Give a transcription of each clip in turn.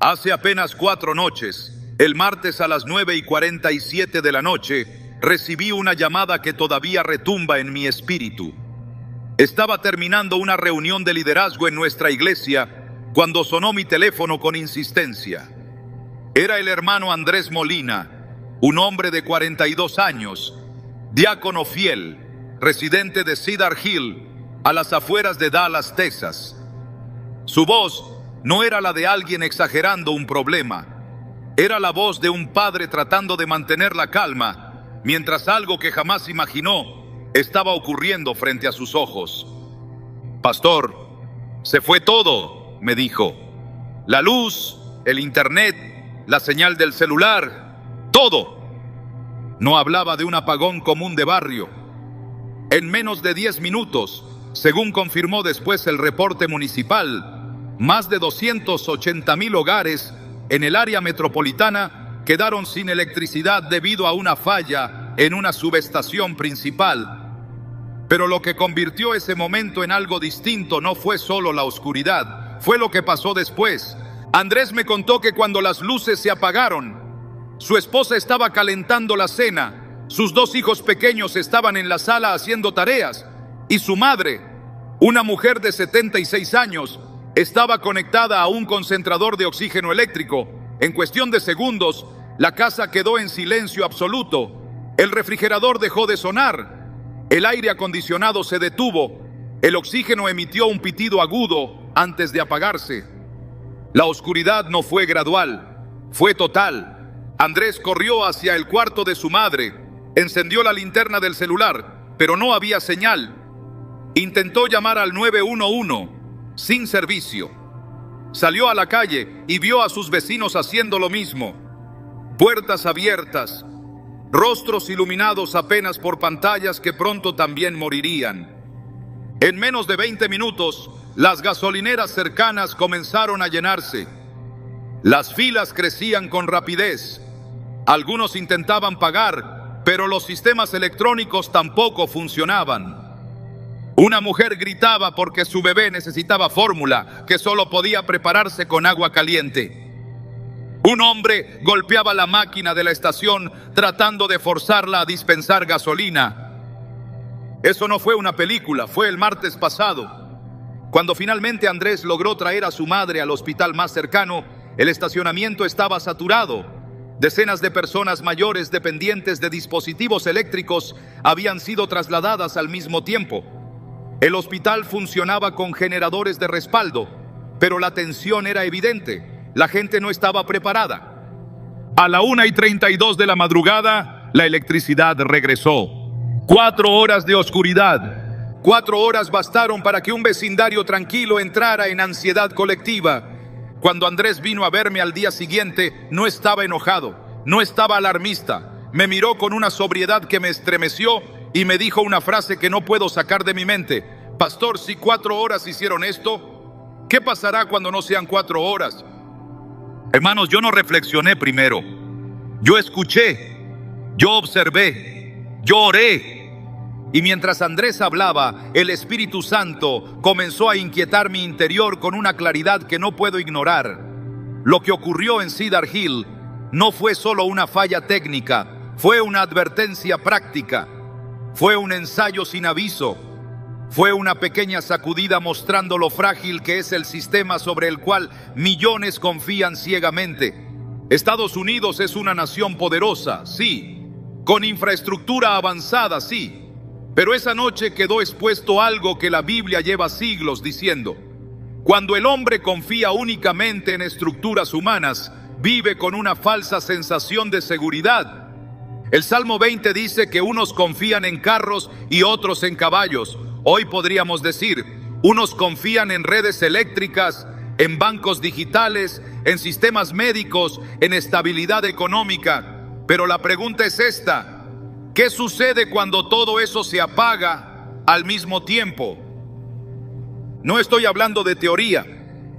Hace apenas 4 noches, el martes a las 9:47 de la noche, recibí una llamada que todavía retumba en mi espíritu. Estaba terminando una reunión de liderazgo en nuestra iglesia cuando sonó mi teléfono con insistencia. Era el hermano Andrés Molina, un hombre de 42 años, diácono fiel, residente de Cedar Hill, a las afueras de Dallas, Texas. Su voz no era la de alguien exagerando un problema. Era la voz de un padre tratando de mantener la calma, mientras algo que jamás imaginó estaba ocurriendo frente a sus ojos. «Pastor, se fue todo», me dijo. «La luz, el internet, la señal del celular, todo». No hablaba de un apagón común de barrio. En menos de 10 minutos, según confirmó después el reporte municipal, más de 280,000 hogares en el área metropolitana quedaron sin electricidad debido a una falla en una subestación principal. Pero lo que convirtió ese momento en algo distinto no fue solo la oscuridad, fue lo que pasó después. Andrés me contó que cuando las luces se apagaron, su esposa estaba calentando la cena, sus 2 hijos pequeños estaban en la sala haciendo tareas y su madre, una mujer de 76 años, estaba conectada a un concentrador de oxígeno eléctrico. En cuestión de segundos, la casa quedó en silencio absoluto. El refrigerador dejó de sonar. El aire acondicionado se detuvo. El oxígeno emitió un pitido agudo antes de apagarse. La oscuridad no fue gradual, fue total. Andrés corrió hacia el cuarto de su madre, encendió la linterna del celular, pero no había señal. Intentó llamar al 911. Sin servicio. Salió a la calle y vio a sus vecinos haciendo lo mismo. Puertas abiertas, rostros iluminados apenas por pantallas que pronto también morirían. En menos de 20 minutos, las gasolineras cercanas comenzaron a llenarse. Las filas crecían con rapidez. Algunos intentaban pagar, pero los sistemas electrónicos tampoco funcionaban. Una mujer gritaba porque su bebé necesitaba fórmula, que solo podía prepararse con agua caliente. Un hombre golpeaba la máquina de la estación tratando de forzarla a dispensar gasolina. Eso no fue una película, fue el martes pasado. Cuando finalmente Andrés logró traer a su madre al hospital más cercano, el estacionamiento estaba saturado. Decenas de personas mayores dependientes de dispositivos eléctricos habían sido trasladadas al mismo tiempo. El hospital funcionaba con generadores de respaldo, pero la tensión era evidente. La gente no estaba preparada. A la 1:32 de la madrugada, la electricidad regresó. 4 horas de oscuridad. 4 horas bastaron para que un vecindario tranquilo entrara en ansiedad colectiva. Cuando Andrés vino a verme al día siguiente, no estaba enojado, no estaba alarmista. Me miró con una sobriedad que me estremeció y me dijo una frase que no puedo sacar de mi mente. «Pastor, si 4 horas hicieron esto, ¿qué pasará cuando no sean 4 horas?» Hermanos, yo no reflexioné primero. Yo escuché, yo observé, yo oré. Y mientras Andrés hablaba, el Espíritu Santo comenzó a inquietar mi interior con una claridad que no puedo ignorar. Lo que ocurrió en Cedar Hill no fue solo una falla técnica, fue una advertencia práctica. Fue un ensayo sin aviso. Fue una pequeña sacudida mostrando lo frágil que es el sistema sobre el cual millones confían ciegamente. Estados Unidos es una nación poderosa, sí, con infraestructura avanzada, sí, pero esa noche quedó expuesto algo que la Biblia lleva siglos diciendo. Cuando el hombre confía únicamente en estructuras humanas, vive con una falsa sensación de seguridad. El Salmo 20 dice que unos confían en carros y otros en caballos. Hoy podríamos decir, unos confían en redes eléctricas, en bancos digitales, en sistemas médicos, en estabilidad económica. Pero la pregunta es esta: ¿qué sucede cuando todo eso se apaga al mismo tiempo? No estoy hablando de teoría,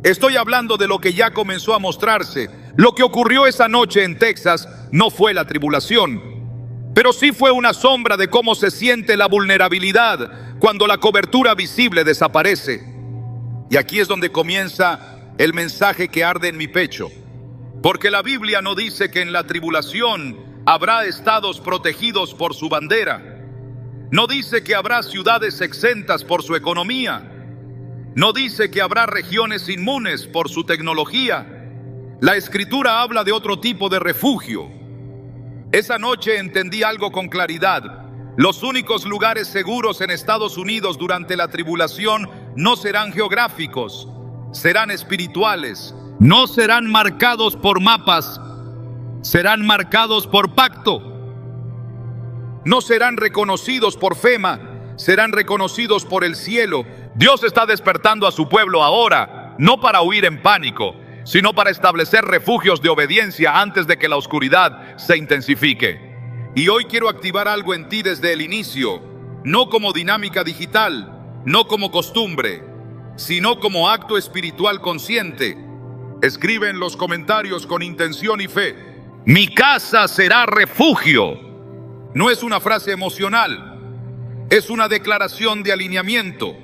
estoy hablando de lo que ya comenzó a mostrarse. Lo que ocurrió esa noche en Texas no fue la tribulación, pero sí fue una sombra de cómo se siente la vulnerabilidad cuando la cobertura visible desaparece. Y aquí es donde comienza el mensaje que arde en mi pecho. Porque la Biblia no dice que en la tribulación habrá estados protegidos por su bandera. No dice que habrá ciudades exentas por su economía. No dice que habrá regiones inmunes por su tecnología. La Escritura habla de otro tipo de refugio. Esa noche entendí algo con claridad. Los únicos lugares seguros en Estados Unidos durante la tribulación no serán geográficos, serán espirituales. No serán marcados por mapas, serán marcados por pacto. No serán reconocidos por FEMA, serán reconocidos por el cielo. Dios está despertando a su pueblo ahora, no para huir en pánico, sino para establecer refugios de obediencia antes de que la oscuridad se intensifique. Y hoy quiero activar algo en ti desde el inicio, no como dinámica digital, no como costumbre, sino como acto espiritual consciente. Escribe en los comentarios con intención y fe: mi casa será refugio. No es una frase emocional, es una declaración de alineamiento,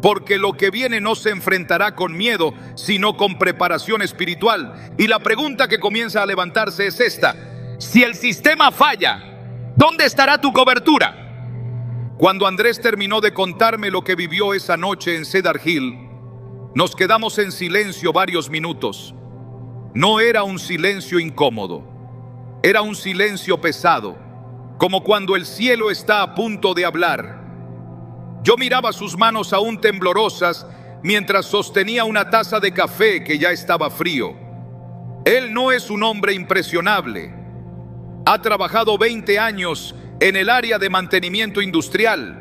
porque lo que viene no se enfrentará con miedo, sino con preparación espiritual. Y la pregunta que comienza a levantarse es esta: si el sistema falla, ¿dónde estará tu cobertura? Cuando Andrés terminó de contarme lo que vivió esa noche en Cedar Hill, nos quedamos en silencio varios minutos. No era un silencio incómodo, era un silencio pesado, como cuando el cielo está a punto de hablar. Yo miraba sus manos aún temblorosas mientras sostenía una taza de café que ya estaba frío. Él no es un hombre impresionable. Ha trabajado 20 años en el área de mantenimiento industrial.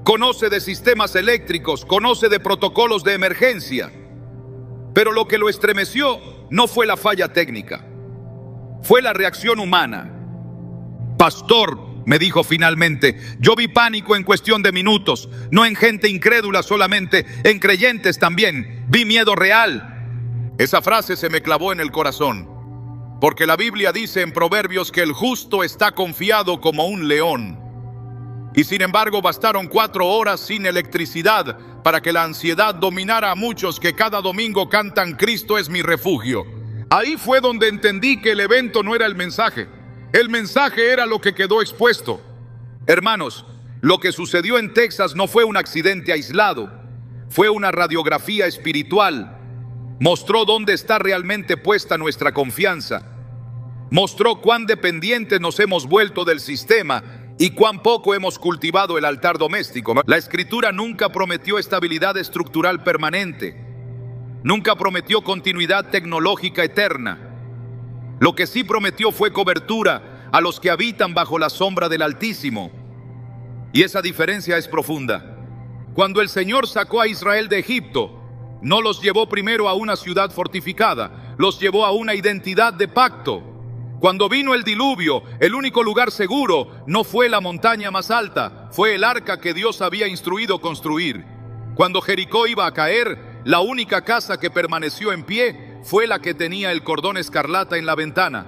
Conoce de sistemas eléctricos, conoce de protocolos de emergencia. Pero lo que lo estremeció no fue la falla técnica, fue la reacción humana. Pastor, me dijo finalmente, yo vi pánico en cuestión de minutos, no en gente incrédula solamente, en creyentes también. Vi miedo real. Esa frase se me clavó en el corazón, porque la Biblia dice en Proverbios que el justo está confiado como un león. Y sin embargo bastaron 4 horas sin electricidad para que la ansiedad dominara a muchos que cada domingo cantan Cristo es mi refugio. Ahí fue donde entendí que el evento no era el mensaje. El mensaje era lo que quedó expuesto. Hermanos, lo que sucedió en Texas no fue un accidente aislado, fue una radiografía espiritual. Mostró dónde está realmente puesta nuestra confianza. Mostró cuán dependientes nos hemos vuelto del sistema y cuán poco hemos cultivado el altar doméstico. La Escritura nunca prometió estabilidad estructural permanente, nunca prometió continuidad tecnológica eterna. Lo que sí prometió fue cobertura a los que habitan bajo la sombra del Altísimo. Y esa diferencia es profunda. Cuando el Señor sacó a Israel de Egipto, no los llevó primero a una ciudad fortificada, los llevó a una identidad de pacto. Cuando vino el diluvio, el único lugar seguro no fue la montaña más alta, fue el arca que Dios había instruido construir. Cuando Jericó iba a caer, la única casa que permaneció en pie fue la que tenía el cordón escarlata en la ventana.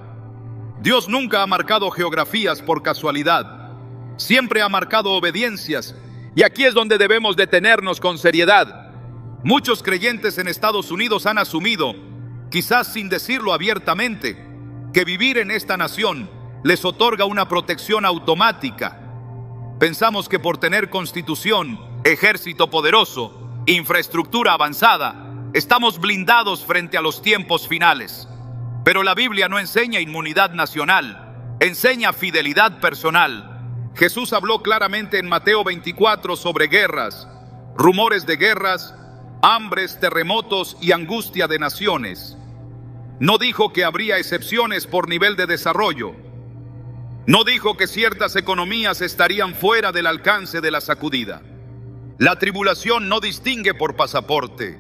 Dios nunca ha marcado geografías por casualidad. Siempre ha marcado obediencias. Y aquí es donde debemos detenernos con seriedad. Muchos creyentes en Estados Unidos han asumido, quizás sin decirlo abiertamente, que vivir en esta nación les otorga una protección automática. Pensamos que por tener constitución, ejército poderoso, infraestructura avanzada, estamos blindados frente a los tiempos finales. Pero la Biblia no enseña inmunidad nacional, enseña fidelidad personal. Jesús habló claramente en Mateo 24 sobre guerras, rumores de guerras, hambres, terremotos y angustia de naciones. No dijo que habría excepciones por nivel de desarrollo. No dijo que ciertas economías estarían fuera del alcance de la sacudida. La tribulación no distingue por pasaporte.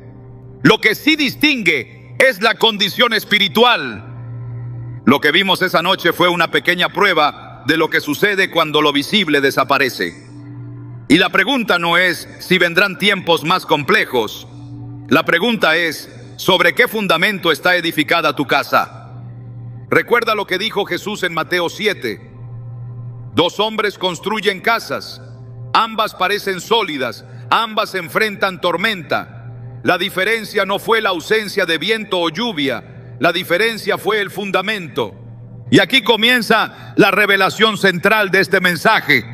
Lo que sí distingue es la condición espiritual. Lo que vimos esa noche fue una pequeña prueba de lo que sucede cuando lo visible desaparece. Y la pregunta no es si vendrán tiempos más complejos. La pregunta es, ¿sobre qué fundamento está edificada tu casa? Recuerda lo que dijo Jesús en Mateo 7. 2 hombres construyen casas. Ambas parecen sólidas, ambas enfrentan tormenta. La diferencia no fue la ausencia de viento o lluvia. La diferencia fue el fundamento. Y aquí comienza la revelación central de este mensaje.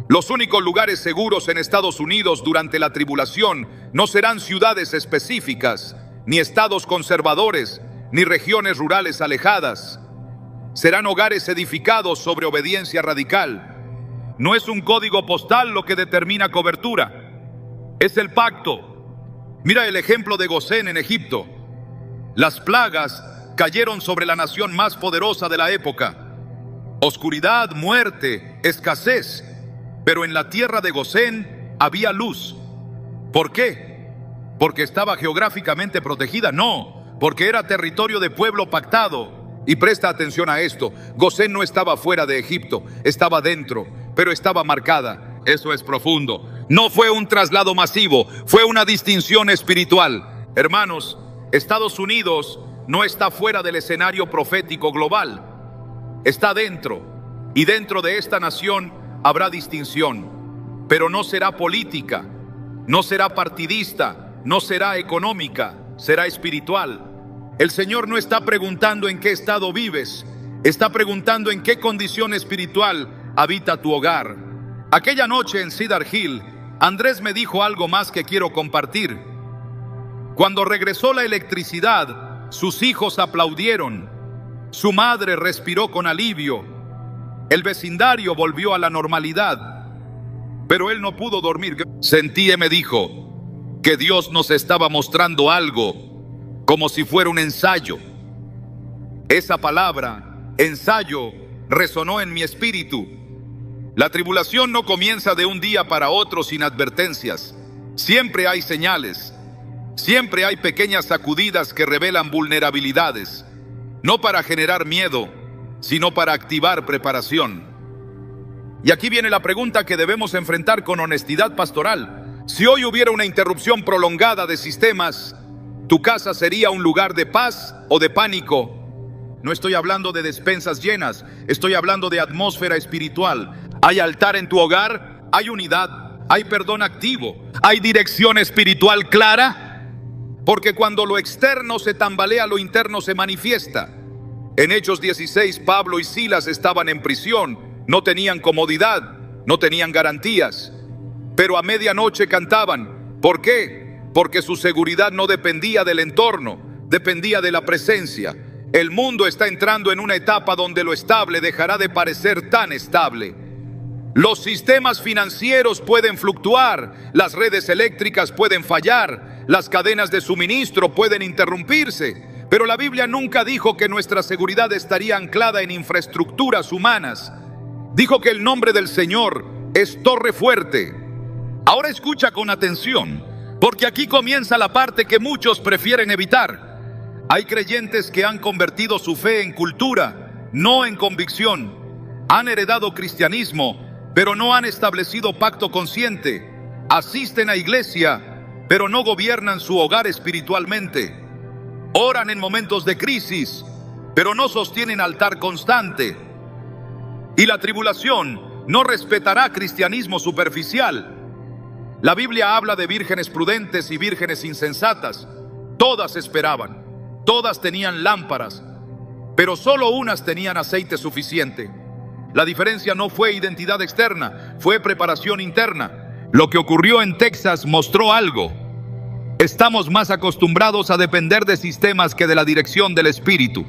Los únicos lugares seguros en Estados Unidos durante la tribulación no serán ciudades específicas, ni estados conservadores, ni regiones rurales alejadas. Serán hogares edificados sobre obediencia radical. No es un código postal lo que determina cobertura, es el pacto. Mira el ejemplo de Gosén en Egipto. Las plagas cayeron sobre la nación más poderosa de la época. Oscuridad, muerte, escasez. Pero en la tierra de Gosén había luz. ¿Por qué? ¿Porque estaba geográficamente protegida? No, porque era territorio de pueblo pactado. Y presta atención a esto, Gosén no estaba fuera de Egipto, estaba dentro, pero estaba marcada. Eso es profundo. No fue un traslado masivo, fue una distinción espiritual. Hermanos, Estados Unidos no está fuera del escenario profético global. Está dentro, y dentro de esta nación habrá distinción, pero no será política, no será partidista, no será económica, será espiritual. El Señor no está preguntando en qué estado vives, está preguntando en qué condición espiritual habita tu hogar. Aquella noche en Cedar Hill, Andrés me dijo algo más que quiero compartir. Cuando regresó la electricidad, sus hijos aplaudieron, su madre respiró con alivio, el vecindario volvió a la normalidad, pero él no pudo dormir. Sentí, me dijo, que Dios nos estaba mostrando algo, como si fuera un ensayo. Esa palabra, ensayo, resonó en mi espíritu. La tribulación no comienza de un día para otro sin advertencias. Siempre hay señales. Siempre hay pequeñas sacudidas que revelan vulnerabilidades. No para generar miedo, sino para activar preparación. Y aquí viene la pregunta que debemos enfrentar con honestidad pastoral. Si hoy hubiera una interrupción prolongada de sistemas, ¿tu casa sería un lugar de paz o de pánico? No estoy hablando de despensas llenas, estoy hablando de atmósfera espiritual. ¿Hay altar en tu hogar? ¿Hay unidad? ¿Hay perdón activo? ¿Hay dirección espiritual clara? Porque cuando lo externo se tambalea, lo interno se manifiesta. En Hechos 16, Pablo y Silas estaban en prisión, no tenían comodidad, no tenían garantías, pero a medianoche cantaban. ¿Por qué? Porque su seguridad no dependía del entorno, dependía de la presencia. El mundo está entrando en una etapa donde lo estable dejará de parecer tan estable. Los sistemas financieros pueden fluctuar, las redes eléctricas pueden fallar, las cadenas de suministro pueden interrumpirse, pero la Biblia nunca dijo que nuestra seguridad estaría anclada en infraestructuras humanas. Dijo que el nombre del Señor es torre fuerte. Ahora escucha con atención, porque aquí comienza la parte que muchos prefieren evitar. Hay creyentes que han convertido su fe en cultura, no en convicción. Han heredado cristianismo, pero no han establecido pacto consciente. Asisten a iglesia, pero no gobiernan su hogar espiritualmente. Oran en momentos de crisis, pero no sostienen altar constante. Y la tribulación no respetará cristianismo superficial. La Biblia habla de vírgenes prudentes y vírgenes insensatas. Todas esperaban, todas tenían lámparas, pero solo unas tenían aceite suficiente. La diferencia no fue identidad externa, fue preparación interna. Lo que ocurrió en Texas mostró algo. Estamos más acostumbrados a depender de sistemas que de la dirección del Espíritu.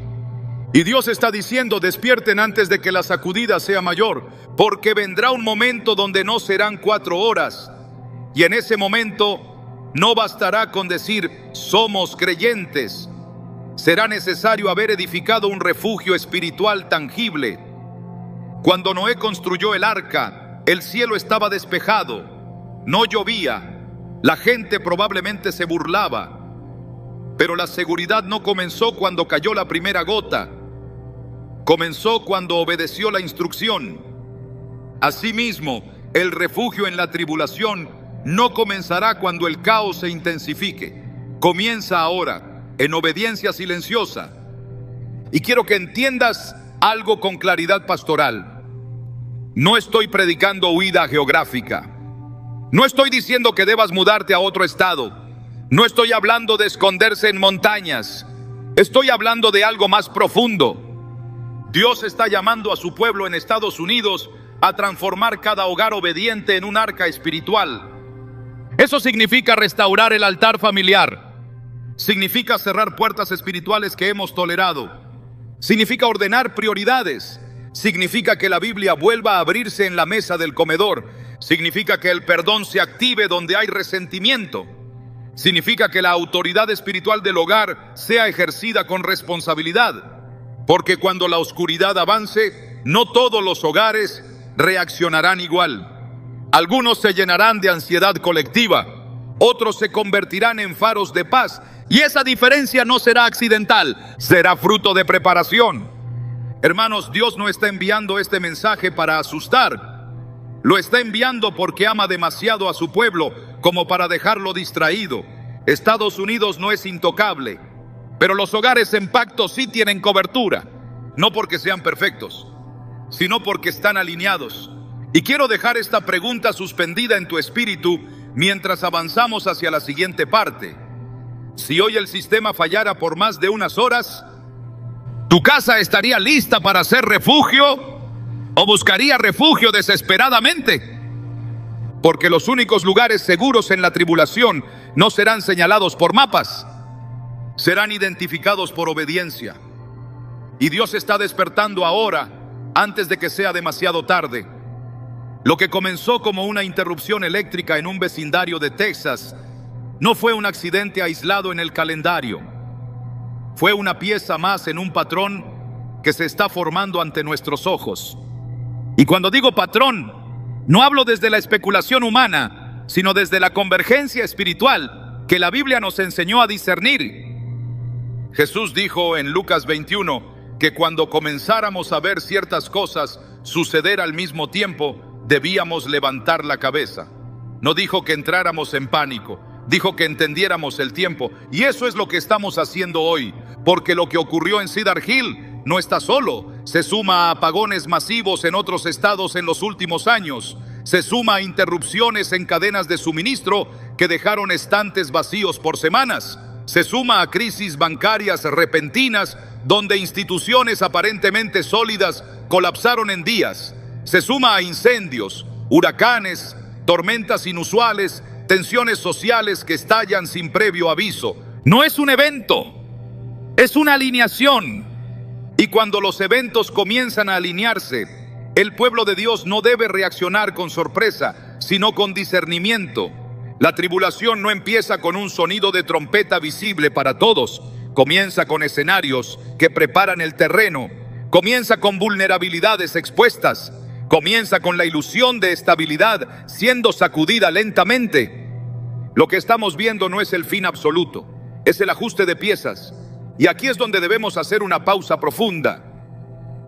Y Dios está diciendo, despierten antes de que la sacudida sea mayor, porque vendrá un momento donde no serán 4 horas. Y en ese momento no bastará con decir, somos creyentes. Será necesario haber edificado un refugio espiritual tangible. Cuando Noé construyó el arca, el cielo estaba despejado, no llovía. La gente probablemente se burlaba, pero la seguridad no comenzó cuando cayó la primera gota. Comenzó cuando obedeció la instrucción. Asimismo, el refugio en la tribulación no comenzará cuando el caos se intensifique. Comienza ahora, en obediencia silenciosa. Y quiero que entiendas algo con claridad pastoral. No estoy predicando huida geográfica. No estoy diciendo que debas mudarte a otro estado. No estoy hablando de esconderse en montañas. Estoy hablando de algo más profundo. Dios está llamando a su pueblo en Estados Unidos a transformar cada hogar obediente en un arca espiritual. Eso significa restaurar el altar familiar. Significa cerrar puertas espirituales que hemos tolerado. Significa ordenar prioridades. Significa que la Biblia vuelva a abrirse en la mesa del comedor. Significa que el perdón se active donde hay resentimiento. Significa que la autoridad espiritual del hogar sea ejercida con responsabilidad. Porque cuando la oscuridad avance, no todos los hogares reaccionarán igual. Algunos se llenarán de ansiedad colectiva, otros se convertirán en faros de paz, y esa diferencia no será accidental, será fruto de preparación. Hermanos, Dios no está enviando este mensaje para asustar, lo está enviando porque ama demasiado a su pueblo como para dejarlo distraído. Estados Unidos no es intocable, pero los hogares en pacto sí tienen cobertura, no porque sean perfectos, sino porque están alineados. Y quiero dejar esta pregunta suspendida en tu espíritu mientras avanzamos hacia la siguiente parte. Si hoy el sistema fallara por más de unas horas, ¿tu casa estaría lista para ser refugio o buscaría refugio desesperadamente? Porque los únicos lugares seguros en la tribulación no serán señalados por mapas, serán identificados por obediencia. Y Dios está despertando ahora, antes de que sea demasiado tarde. Lo que comenzó como una interrupción eléctrica en un vecindario de Texas no fue un accidente aislado en el calendario. Fue una pieza más en un patrón que se está formando ante nuestros ojos. Y cuando digo patrón, no hablo desde la especulación humana, sino desde la convergencia espiritual que la Biblia nos enseñó a discernir. Jesús dijo en Lucas 21 que cuando comenzáramos a ver ciertas cosas suceder al mismo tiempo, debíamos levantar la cabeza. No dijo que entráramos en pánico, dijo que entendiéramos el tiempo. Y eso es lo que estamos haciendo hoy, porque lo que ocurrió en Cedar Hill no está solo. Se suma a apagones masivos en otros estados en los últimos años. Se suma a interrupciones en cadenas de suministro que dejaron estantes vacíos por semanas. Se suma a crisis bancarias repentinas donde instituciones aparentemente sólidas colapsaron en días. Se suma a incendios, huracanes, tormentas inusuales, tensiones sociales que estallan sin previo aviso. No es un evento, es una alineación. Y cuando los eventos comienzan a alinearse, el pueblo de Dios no debe reaccionar con sorpresa, sino con discernimiento. La tribulación no empieza con un sonido de trompeta visible para todos. Comienza con escenarios que preparan el terreno. Comienza con vulnerabilidades expuestas. Comienza con la ilusión de estabilidad siendo sacudida lentamente. Lo que estamos viendo no es el fin absoluto, es el ajuste de piezas. Y aquí es donde debemos hacer una pausa profunda.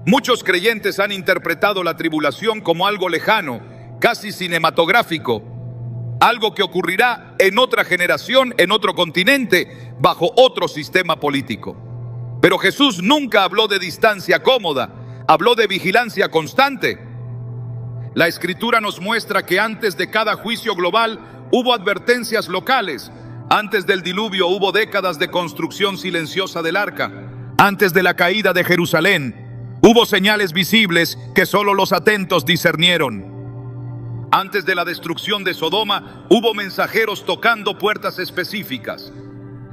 Muchos creyentes han interpretado la tribulación como algo lejano, casi cinematográfico, algo que ocurrirá en otra generación, en otro continente, bajo otro sistema político. Pero Jesús nunca habló de distancia cómoda, habló de vigilancia constante. La Escritura nos muestra que antes de cada juicio global hubo advertencias locales. Antes del diluvio hubo décadas de construcción silenciosa del arca. Antes de la caída de Jerusalén hubo señales visibles que solo los atentos discernieron. Antes de la destrucción de Sodoma hubo mensajeros tocando puertas específicas.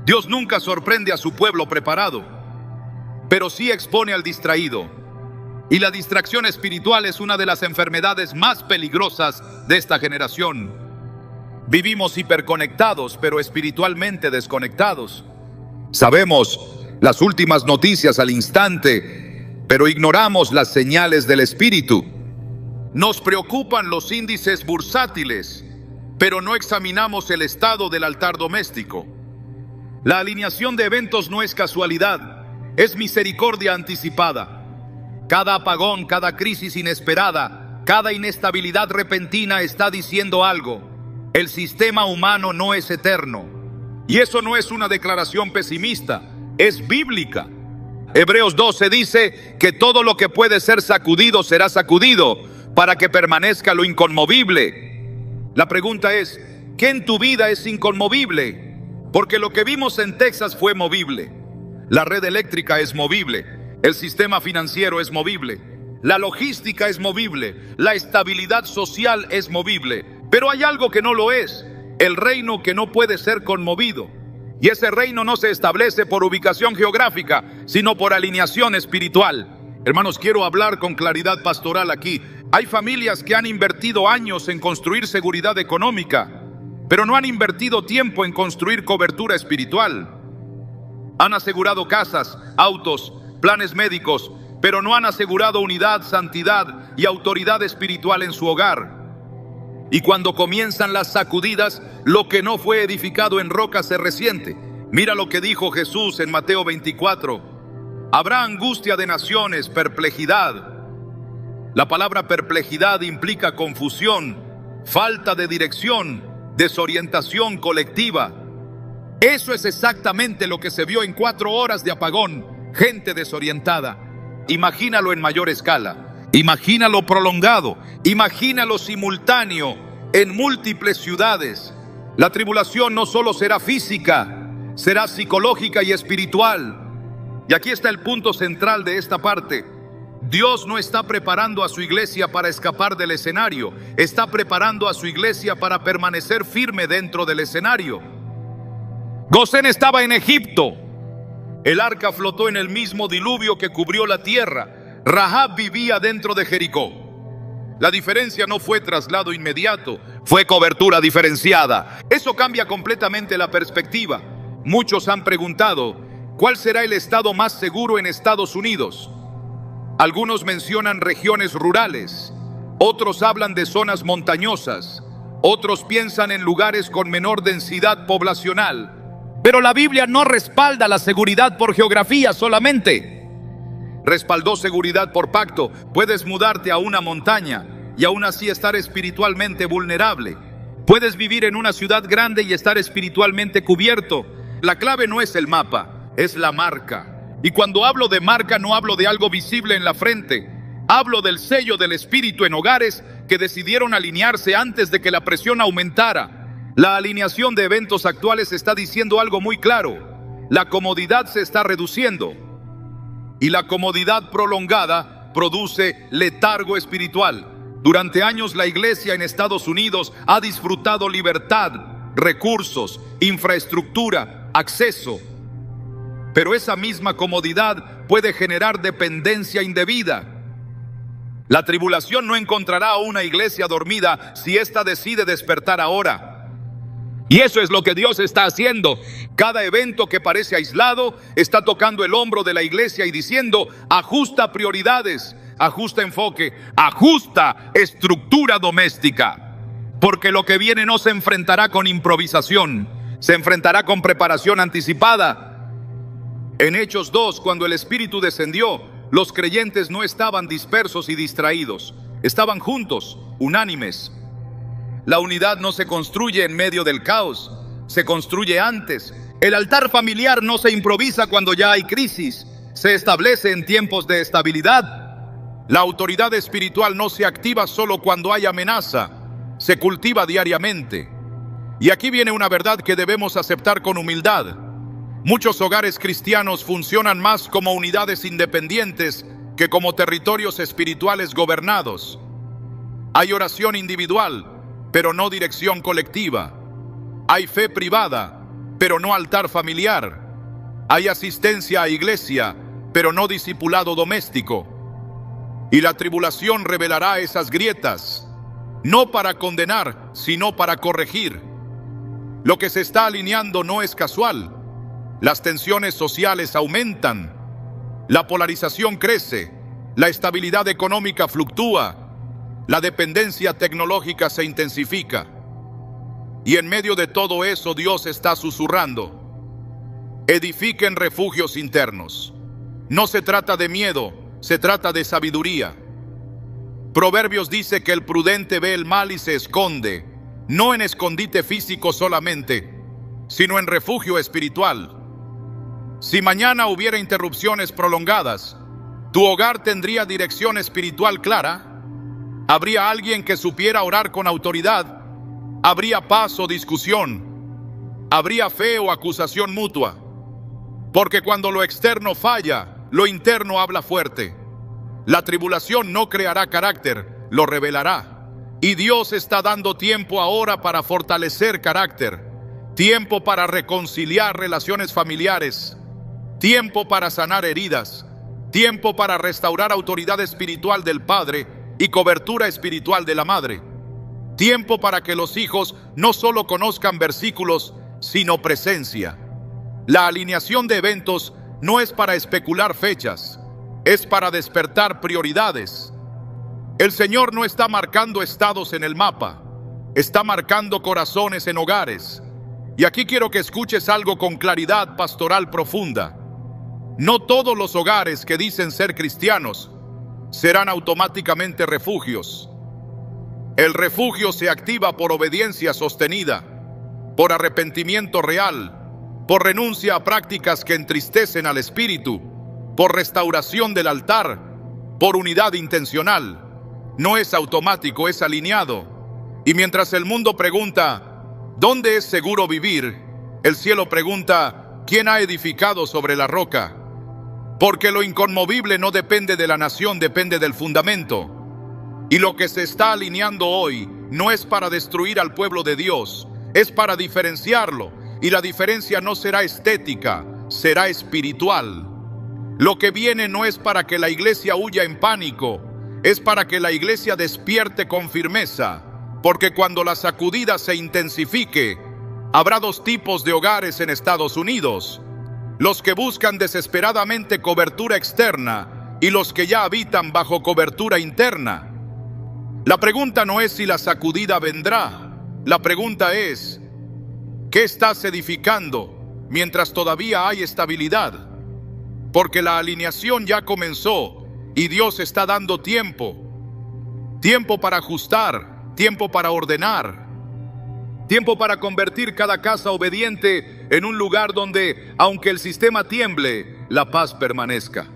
Dios nunca sorprende a su pueblo preparado, pero sí expone al distraído. Y la distracción espiritual es una de las enfermedades más peligrosas de esta generación. Vivimos hiperconectados, pero espiritualmente desconectados. Sabemos las últimas noticias al instante, pero ignoramos las señales del espíritu. Nos preocupan los índices bursátiles, pero no examinamos el estado del altar doméstico. La alineación de eventos no es casualidad, es misericordia anticipada. Cada apagón, cada crisis inesperada, cada inestabilidad repentina está diciendo algo. El sistema humano no es eterno. Y eso no es una declaración pesimista, es bíblica. Hebreos 12 dice que todo lo que puede ser sacudido será sacudido para que permanezca lo inconmovible. La pregunta es, ¿qué en tu vida es inconmovible? Porque lo que vimos en Texas fue movible. La red eléctrica es movible, el sistema financiero es movible, la logística es movible, la estabilidad social es movible. Pero hay algo que no lo es, el reino que no puede ser conmovido. Y ese reino no se establece por ubicación geográfica, sino por alineación espiritual. Hermanos, quiero hablar con claridad pastoral aquí. Hay familias que han invertido años en construir seguridad económica, pero no han invertido tiempo en construir cobertura espiritual. Han asegurado casas, autos, planes médicos, pero no han asegurado unidad, santidad y autoridad espiritual en su hogar. Y cuando comienzan las sacudidas, lo que no fue edificado en roca se resiente. Mira lo que dijo Jesús en Mateo 24. Habrá angustia de naciones, perplejidad. La palabra perplejidad implica confusión, falta de dirección, desorientación colectiva. Eso es exactamente lo que se vio en 4 horas de apagón. Gente desorientada. Imagínalo en mayor escala. Imagínalo prolongado. Imagínalo simultáneo en múltiples ciudades. La tribulación no solo será física, será psicológica y espiritual. Y aquí está el punto central de esta parte. Dios no está preparando a su iglesia para escapar del escenario. Está preparando a su iglesia para permanecer firme dentro del escenario. Gosén estaba en Egipto. El arca flotó en el mismo diluvio que cubrió la tierra. Rahab vivía dentro de Jericó. La diferencia no fue traslado inmediato, fue cobertura diferenciada. Eso cambia completamente la perspectiva. Muchos han preguntado, ¿cuál será el estado más seguro en Estados Unidos? Algunos mencionan regiones rurales, otros hablan de zonas montañosas, otros piensan en lugares con menor densidad poblacional. Pero la Biblia no respalda la seguridad por geografía solamente. Respaldó seguridad por pacto. Puedes mudarte a una montaña y aún así estar espiritualmente vulnerable. Puedes vivir en una ciudad grande y estar espiritualmente cubierto. La clave no es el mapa, es la marca. Y cuando hablo de marca no hablo de algo visible en la frente. Hablo del sello del Espíritu en hogares que decidieron alinearse antes de que la presión aumentara. La alineación de eventos actuales está diciendo algo muy claro. La comodidad se está reduciendo. Y la comodidad prolongada produce letargo espiritual. Durante años la iglesia en Estados Unidos ha disfrutado libertad, recursos, infraestructura, acceso. Pero esa misma comodidad puede generar dependencia indebida. La tribulación no encontrará a una iglesia dormida si ésta decide despertar ahora. Y eso es lo que Dios está haciendo. Cada evento que parece aislado está tocando el hombro de la iglesia y diciendo: ajusta prioridades, ajusta enfoque, ajusta estructura doméstica. Porque lo que viene no se enfrentará con improvisación, se enfrentará con preparación anticipada. En Hechos 2, cuando el Espíritu descendió, los creyentes no estaban dispersos y distraídos, estaban juntos, unánimes. La unidad no se construye en medio del caos, se construye antes. El altar familiar no se improvisa cuando ya hay crisis, se establece en tiempos de estabilidad. La autoridad espiritual no se activa solo cuando hay amenaza, se cultiva diariamente. Y aquí viene una verdad que debemos aceptar con humildad. Muchos hogares cristianos funcionan más como unidades independientes que como territorios espirituales gobernados. Hay oración individual, pero no dirección colectiva. Hay fe privada, pero no altar familiar. Hay asistencia a iglesia, pero no discipulado doméstico. Y la tribulación revelará esas grietas, no para condenar, sino para corregir. Lo que se está alineando no es casual. Las tensiones sociales aumentan, la polarización crece, la estabilidad económica fluctúa, la dependencia tecnológica se intensifica. Y en medio de todo eso Dios está susurrando: edifiquen refugios internos. No se trata de miedo, se trata de sabiduría. Proverbios dice que el prudente ve el mal y se esconde, no en escondite físico solamente, sino en refugio espiritual. Si mañana hubiera interrupciones prolongadas, ¿tu hogar tendría dirección espiritual clara? ¿Habría alguien que supiera orar con autoridad? ¿Habría paz o discusión? ¿Habría fe o acusación mutua? Porque cuando lo externo falla, lo interno habla fuerte. La tribulación no creará carácter, lo revelará. Y Dios está dando tiempo ahora para fortalecer carácter, tiempo para reconciliar relaciones familiares, tiempo para sanar heridas, tiempo para restaurar autoridad espiritual del padre y cobertura espiritual de la madre, tiempo para que los hijos no solo conozcan versículos, sino presencia. La alineación de eventos no es para especular fechas, es para despertar prioridades. El Señor no está marcando estados en el mapa, está marcando corazones en hogares. Y aquí quiero que escuches algo con claridad pastoral profunda. No todos los hogares que dicen ser cristianos serán automáticamente refugios. El refugio se activa por obediencia sostenida, por arrepentimiento real, por renuncia a prácticas que entristecen al espíritu, por restauración del altar, por unidad intencional. No es automático, es alineado. Y mientras el mundo pregunta, ¿dónde es seguro vivir?, el cielo pregunta, ¿quién ha edificado sobre la roca? Porque lo inconmovible no depende de la nación, depende del fundamento. Y lo que se está alineando hoy no es para destruir al pueblo de Dios, es para diferenciarlo. Y la diferencia no será estética, será espiritual. Lo que viene no es para que la iglesia huya en pánico, es para que la iglesia despierte con firmeza. Porque cuando la sacudida se intensifique, habrá dos tipos de hogares en Estados Unidos: los que buscan desesperadamente cobertura externa y los que ya habitan bajo cobertura interna. La pregunta no es si la sacudida vendrá, la pregunta es, ¿qué estás edificando mientras todavía hay estabilidad? Porque la alineación ya comenzó y Dios está dando tiempo. Tiempo para ajustar, tiempo para ordenar, tiempo para convertir cada casa obediente en un lugar donde, aunque el sistema tiemble, la paz permanezca.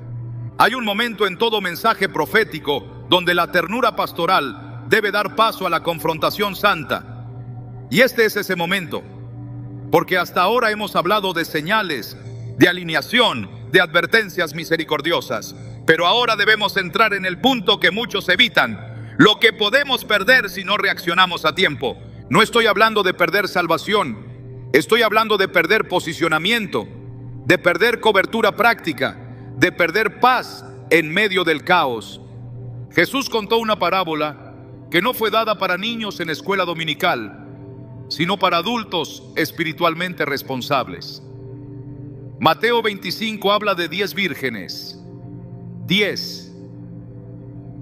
Hay un momento en todo mensaje profético donde la ternura pastoral debe dar paso a la confrontación santa. Y este es ese momento. Porque hasta ahora hemos hablado de señales, de alineación, de advertencias misericordiosas. Pero ahora debemos entrar en el punto que muchos evitan: lo que podemos perder si no reaccionamos a tiempo. No estoy hablando de perder salvación, estoy hablando de perder posicionamiento, de perder cobertura práctica, de perder paz en medio del caos. Jesús contó una parábola que no fue dada para niños en escuela dominical, sino para adultos espiritualmente responsables. Mateo 25 habla de 10 vírgenes. 10.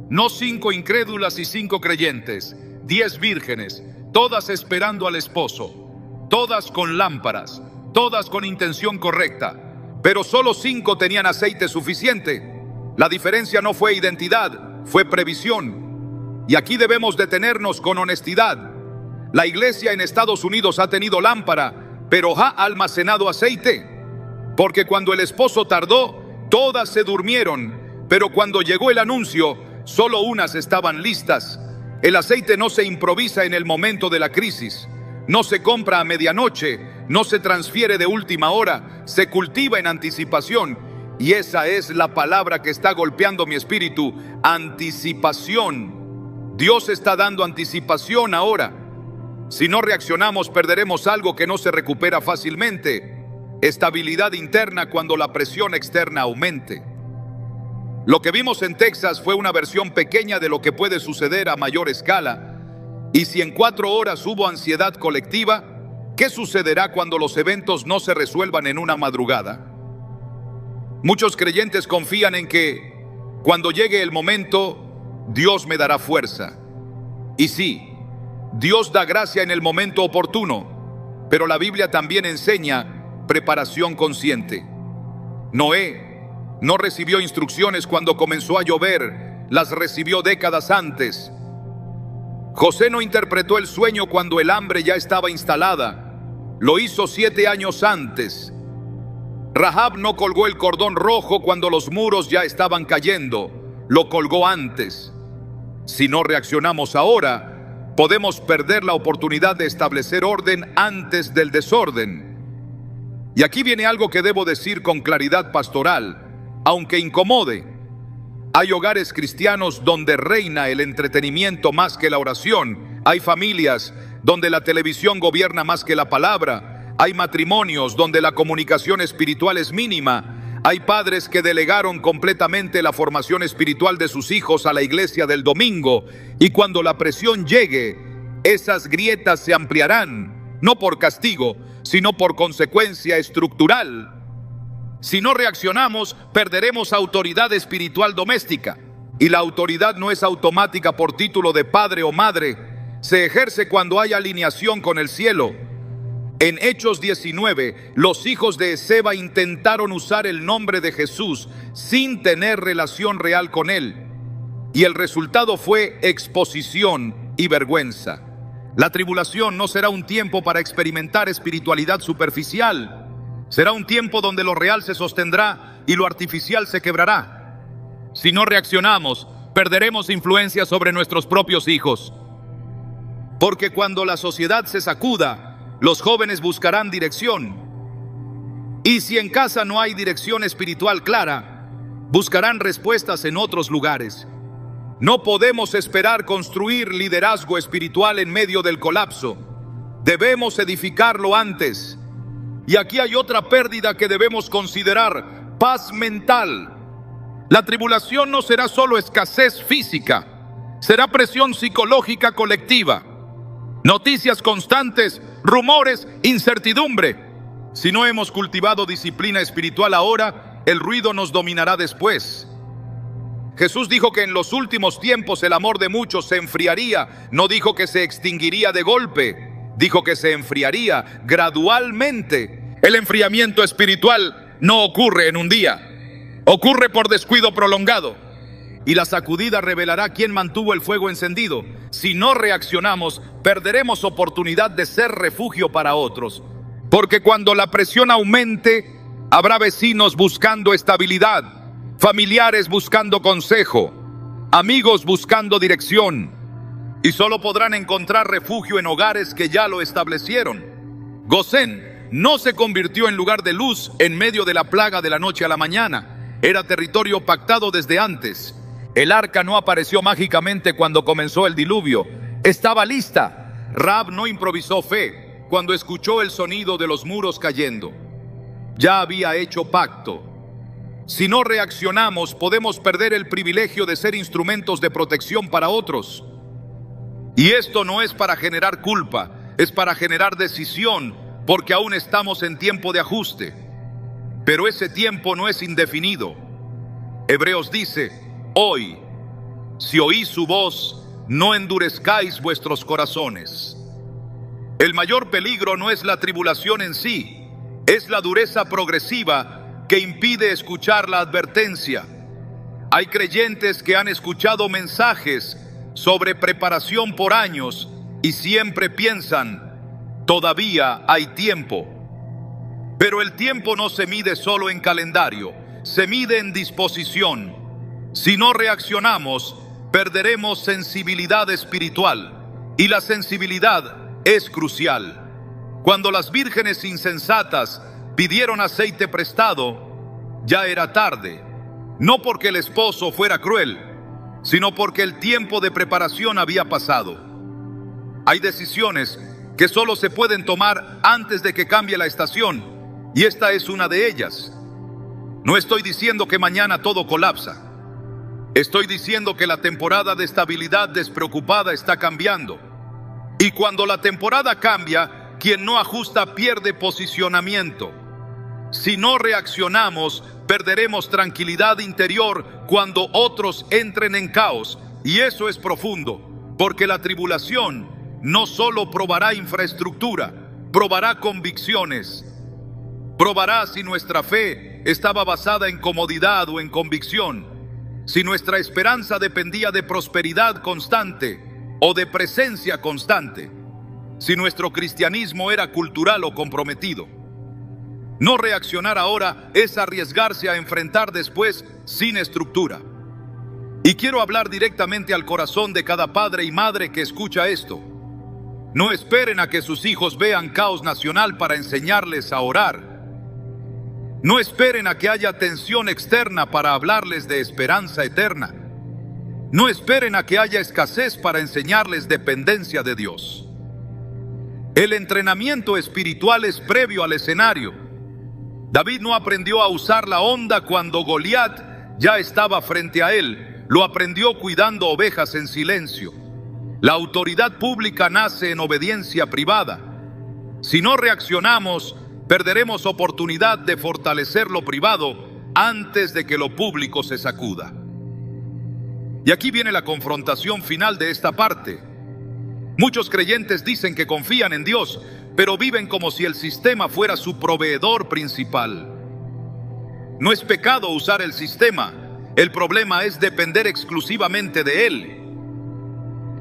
No 5 incrédulas y 5 creyentes. 10 vírgenes, todas esperando al esposo, todas con lámparas, todas con intención correcta, pero solo 5 tenían aceite suficiente. La diferencia no fue identidad, fue previsión. Y aquí debemos detenernos con honestidad. La iglesia en Estados Unidos ha tenido lámpara, pero ha almacenado aceite. Porque cuando el esposo tardó, todas se durmieron, pero cuando llegó el anuncio, solo unas estaban listas. El aceite no se improvisa en el momento de la crisis, no se compra a medianoche, no se transfiere de última hora, se cultiva en anticipación. Y esa es la palabra que está golpeando mi espíritu: anticipación. Dios está dando anticipación ahora. Si no reaccionamos, perderemos algo que no se recupera fácilmente: estabilidad interna cuando la presión externa aumente. Lo que vimos en Texas fue una versión pequeña de lo que puede suceder a mayor escala. Y si en 4 horas hubo ansiedad colectiva, ¿qué sucederá cuando los eventos no se resuelvan en una madrugada? Muchos creyentes confían en que, cuando llegue el momento, Dios me dará fuerza. Y sí, Dios da gracia en el momento oportuno, pero la Biblia también enseña preparación consciente. Noé no recibió instrucciones cuando comenzó a llover, las recibió décadas antes. José no interpretó el sueño cuando el hambre ya estaba instalada, lo hizo 7 años antes. Rahab no colgó el cordón rojo cuando los muros ya estaban cayendo, lo colgó antes. Si no reaccionamos ahora, podemos perder la oportunidad de establecer orden antes del desorden. Y aquí viene algo que debo decir con claridad pastoral, aunque incomode. Hay hogares cristianos donde reina el entretenimiento más que la oración. Hay familias donde la televisión gobierna más que la palabra. Hay matrimonios donde la comunicación espiritual es mínima. Hay padres que delegaron completamente la formación espiritual de sus hijos a la iglesia del domingo. Y cuando la presión llegue, esas grietas se ampliarán, no por castigo, sino por consecuencia estructural. Si no reaccionamos, perderemos autoridad espiritual doméstica. Y la autoridad no es automática por título de padre o madre. Se ejerce cuando hay alineación con el cielo. En Hechos 19, los hijos de Esceva intentaron usar el nombre de Jesús sin tener relación real con él. Y el resultado fue exposición y vergüenza. La tribulación no será un tiempo para experimentar espiritualidad superficial. Será un tiempo donde lo real se sostendrá y lo artificial se quebrará. Si no reaccionamos, perderemos influencia sobre nuestros propios hijos. Porque cuando la sociedad se sacuda, los jóvenes buscarán dirección. Y si en casa no hay dirección espiritual clara, buscarán respuestas en otros lugares. No podemos esperar construir liderazgo espiritual en medio del colapso. Debemos edificarlo antes. Y aquí hay otra pérdida que debemos considerar: paz mental. La tribulación no será solo escasez física, será presión psicológica colectiva, noticias constantes, rumores, incertidumbre. Si no hemos cultivado disciplina espiritual ahora, el ruido nos dominará después. Jesús dijo que en los últimos tiempos el amor de muchos se enfriaría. No dijo que se extinguiría de golpe, dijo que se enfriaría gradualmente. El enfriamiento espiritual no ocurre en un día, ocurre por descuido prolongado. Y la sacudida revelará quién mantuvo el fuego encendido. Si no reaccionamos, perderemos oportunidad de ser refugio para otros. Porque cuando la presión aumente, habrá vecinos buscando estabilidad, familiares buscando consejo, amigos buscando dirección. Y solo podrán encontrar refugio en hogares que ya lo establecieron. Gosén no se convirtió en lugar de luz en medio de la plaga de la noche a la mañana. Era territorio pactado desde antes. El arca no apareció mágicamente cuando comenzó el diluvio. Estaba lista. Rahab no improvisó fe cuando escuchó el sonido de los muros cayendo. Ya había hecho pacto. Si no reaccionamos, podemos perder el privilegio de ser instrumentos de protección para otros. Y esto no es para generar culpa, es para generar decisión, porque aún estamos en tiempo de ajuste. Pero ese tiempo no es indefinido. Hebreos dice: hoy, si oís su voz, no endurezcáis vuestros corazones. El mayor peligro no es la tribulación en sí, es la dureza progresiva que impide escuchar la advertencia. Hay creyentes que han escuchado mensajes sobre preparación por años y siempre piensan: todavía hay tiempo. Pero el tiempo no se mide solo en calendario, se mide en disposición. Si no reaccionamos, perderemos sensibilidad espiritual, y la sensibilidad es crucial. Cuando las vírgenes insensatas pidieron aceite prestado, ya era tarde, no porque el esposo fuera cruel, sino porque el tiempo de preparación había pasado. Hay decisiones que solo se pueden tomar antes de que cambie la estación, y esta es una de ellas. No estoy diciendo que mañana todo colapsa. Estoy diciendo que la temporada de estabilidad despreocupada está cambiando. Y cuando la temporada cambia, quien no ajusta pierde posicionamiento. Si no reaccionamos, perderemos tranquilidad interior cuando otros entren en caos. Y eso es profundo, porque la tribulación no solo probará infraestructura, probará convicciones. Probará si nuestra fe estaba basada en comodidad o en convicción. Si nuestra esperanza dependía de prosperidad constante o de presencia constante. Si nuestro cristianismo era cultural o comprometido. No reaccionar ahora es arriesgarse a enfrentar después sin estructura. Y quiero hablar directamente al corazón de cada padre y madre que escucha esto. No esperen a que sus hijos vean caos nacional para enseñarles a orar. No esperen a que haya tensión externa para hablarles de esperanza eterna. No esperen a que haya escasez para enseñarles dependencia de Dios. El entrenamiento espiritual es previo al escenario. David no aprendió a usar la honda cuando Goliat ya estaba frente a él. Lo aprendió cuidando ovejas en silencio. La autoridad pública nace en obediencia privada. Si no reaccionamos, perderemos oportunidad de fortalecer lo privado antes de que lo público se sacuda. Y aquí viene la confrontación final de esta parte. Muchos creyentes dicen que confían en Dios, pero viven como si el sistema fuera su proveedor principal. No es pecado usar el sistema, el problema es depender exclusivamente de él.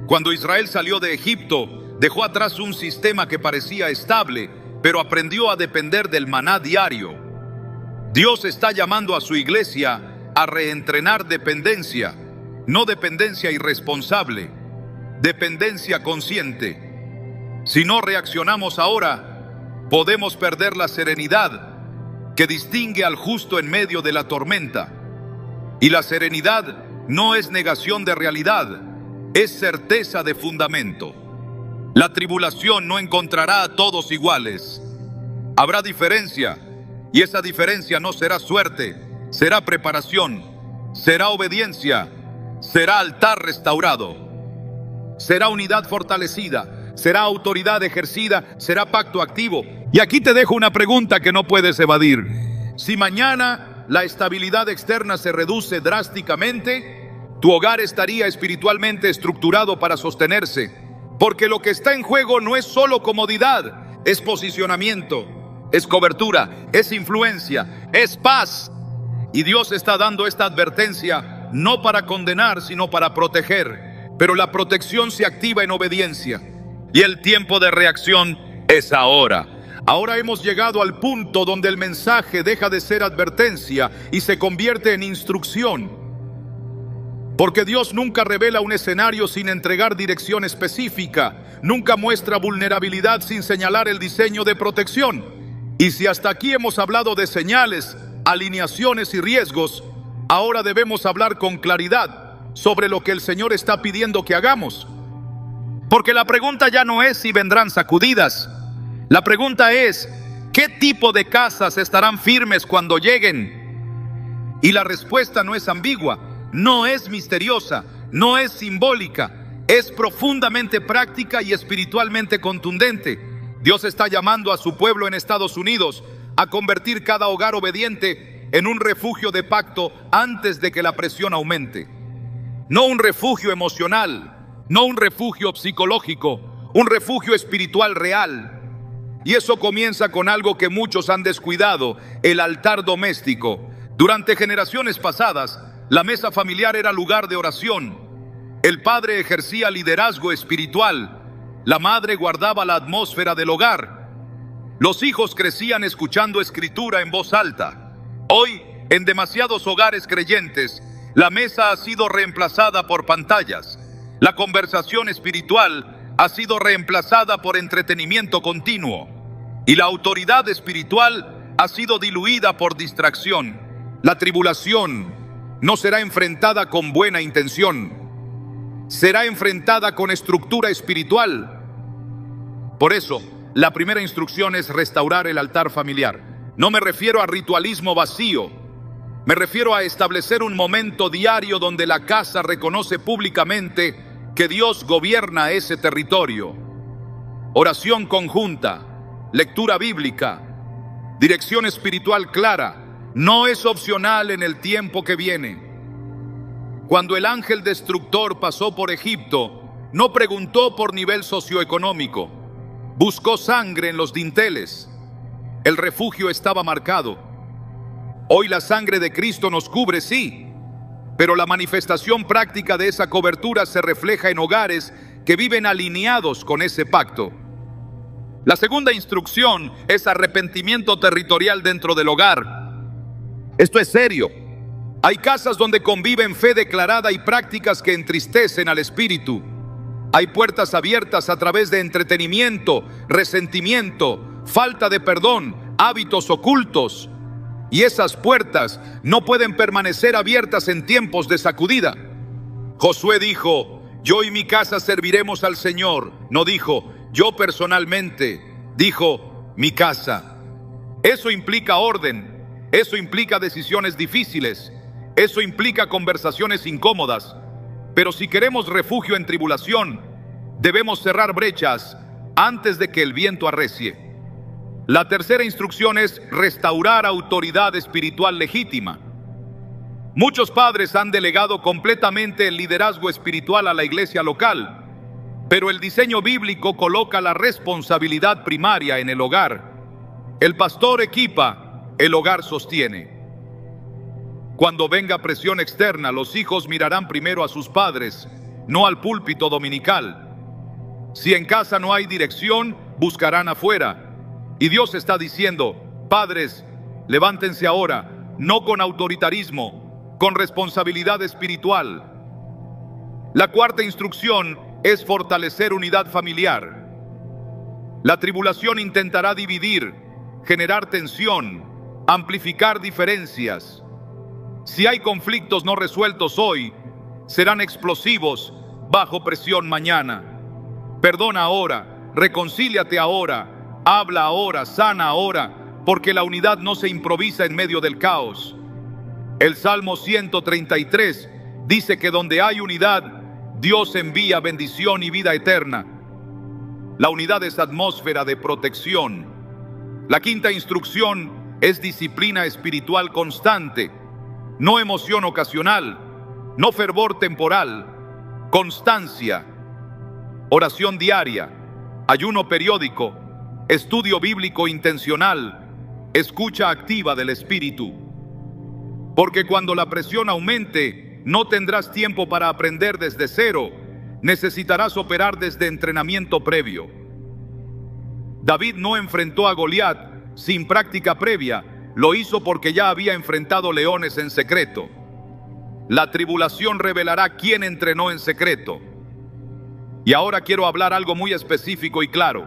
Cuando Israel salió de Egipto, dejó atrás un sistema que parecía estable, pero aprendió a depender del maná diario. Dios está llamando a su iglesia a reentrenar dependencia, no dependencia irresponsable, dependencia consciente. Si no reaccionamos ahora, podemos perder la serenidad que distingue al justo en medio de la tormenta. Y la serenidad no es negación de realidad, es certeza de fundamento. La tribulación no encontrará a todos iguales. Habrá diferencia, y esa diferencia no será suerte, será preparación, será obediencia, será altar restaurado, será unidad fortalecida, será autoridad ejercida, será pacto activo. Y aquí te dejo una pregunta que no puedes evadir. Si mañana la estabilidad externa se reduce drásticamente, tu hogar estaría espiritualmente estructurado para sostenerse, porque lo que está en juego no es solo comodidad, es posicionamiento, es cobertura, es influencia, es paz. Y Dios está dando esta advertencia no para condenar, sino para proteger. Pero la protección se activa en obediencia, y el tiempo de reacción es ahora. Ahora hemos llegado al punto donde el mensaje deja de ser advertencia y se convierte en instrucción. Porque Dios nunca revela un escenario sin entregar dirección específica, nunca muestra vulnerabilidad sin señalar el diseño de protección. Y si hasta aquí hemos hablado de señales, alineaciones y riesgos, ahora debemos hablar con claridad sobre lo que el Señor está pidiendo que hagamos. Porque la pregunta ya no es si vendrán sacudidas. La pregunta es, ¿qué tipo de casas estarán firmes cuando lleguen? Y la respuesta no es ambigua, no es misteriosa, no es simbólica, es profundamente práctica y espiritualmente contundente. Dios está llamando a su pueblo en Estados Unidos a convertir cada hogar obediente en un refugio de pacto antes de que la presión aumente. No un refugio emocional, no un refugio psicológico, un refugio espiritual real. Y eso comienza con algo que muchos han descuidado, el altar doméstico. Durante generaciones pasadas, la mesa familiar era lugar de oración. El padre ejercía liderazgo espiritual. La madre guardaba la atmósfera del hogar. Los hijos crecían escuchando escritura en voz alta. Hoy, en demasiados hogares creyentes, la mesa ha sido reemplazada por pantallas. La conversación espiritual ha sido reemplazada por entretenimiento continuo. Y la autoridad espiritual ha sido diluida por distracción. La tribulación no será enfrentada con buena intención, será enfrentada con estructura espiritual. Por eso, la primera instrucción es restaurar el altar familiar. No me refiero a ritualismo vacío, me refiero a establecer un momento diario donde la casa reconoce públicamente que Dios gobierna ese territorio. Oración conjunta, lectura bíblica, dirección espiritual clara, no es opcional en el tiempo que viene. Cuando el ángel destructor pasó por Egipto, no preguntó por nivel socioeconómico, buscó sangre en los dinteles. El refugio estaba marcado. Hoy la sangre de Cristo nos cubre, sí, pero la manifestación práctica de esa cobertura se refleja en hogares que viven alineados con ese pacto. La segunda instrucción es arrepentimiento territorial dentro del hogar. Esto es serio. Hay casas donde conviven fe declarada y prácticas que entristecen al espíritu. Hay puertas abiertas a través de entretenimiento, resentimiento, falta de perdón, hábitos ocultos. Y esas puertas no pueden permanecer abiertas en tiempos de sacudida. Josué dijo: yo y mi casa serviremos al Señor. No dijo: yo personalmente. Dijo: mi casa. Eso implica orden. Eso implica decisiones difíciles. Eso implica conversaciones incómodas. Pero si queremos refugio en tribulación, debemos cerrar brechas antes de que el viento arrecie. La tercera instrucción es restaurar autoridad espiritual legítima. Muchos padres han delegado completamente el liderazgo espiritual a la iglesia local, pero el diseño bíblico coloca la responsabilidad primaria en el hogar. El pastor equipa, el hogar sostiene. Cuando venga presión externa, los hijos mirarán primero a sus padres, no al púlpito dominical. Si en casa no hay dirección, buscarán afuera. Y Dios está diciendo: padres, levántense ahora, no con autoritarismo, con responsabilidad espiritual. La cuarta instrucción es fortalecer unidad familiar. La tribulación intentará dividir, generar tensión, amplificar diferencias. Si hay conflictos no resueltos hoy, serán explosivos bajo presión mañana. Perdona ahora, reconcíliate ahora, habla ahora, sana ahora, porque la unidad no se improvisa en medio del caos. El Salmo 133 dice que donde hay unidad, Dios envía bendición y vida eterna. La unidad es atmósfera de protección. La quinta instrucción es disciplina espiritual constante, no emoción ocasional, no fervor temporal, constancia, oración diaria, ayuno periódico, estudio bíblico intencional, escucha activa del Espíritu. Porque cuando la presión aumente, no tendrás tiempo para aprender desde cero, necesitarás operar desde entrenamiento previo. David no enfrentó a Goliat sin práctica previa, lo hizo porque ya había enfrentado leones en secreto. La tribulación revelará quién entrenó en secreto. Y ahora quiero hablar algo muy específico y claro.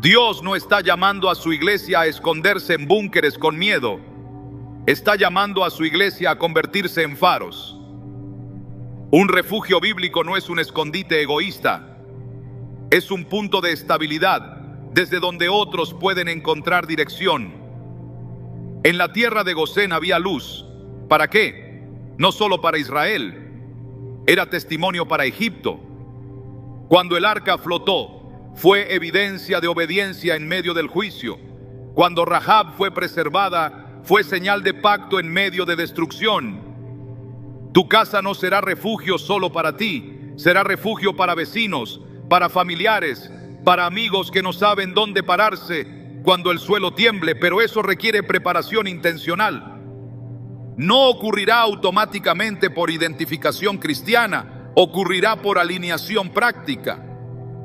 Dios no está llamando a su iglesia a esconderse en búnkeres con miedo. Está llamando a su iglesia a convertirse en faros. Un refugio bíblico no es un escondite egoísta. Es un punto de estabilidad desde donde otros pueden encontrar dirección. En la tierra de Gosén había luz. ¿Para qué? No solo para Israel. Era testimonio para Egipto. Cuando el arca flotó, fue evidencia de obediencia en medio del juicio. Cuando Rahab fue preservada, fue señal de pacto en medio de destrucción. Tu casa no será refugio solo para ti, será refugio para vecinos, para familiares, para amigos que no saben dónde pararse cuando el suelo tiemble, pero eso requiere preparación intencional. No ocurrirá automáticamente por identificación cristiana, ocurrirá por alineación práctica.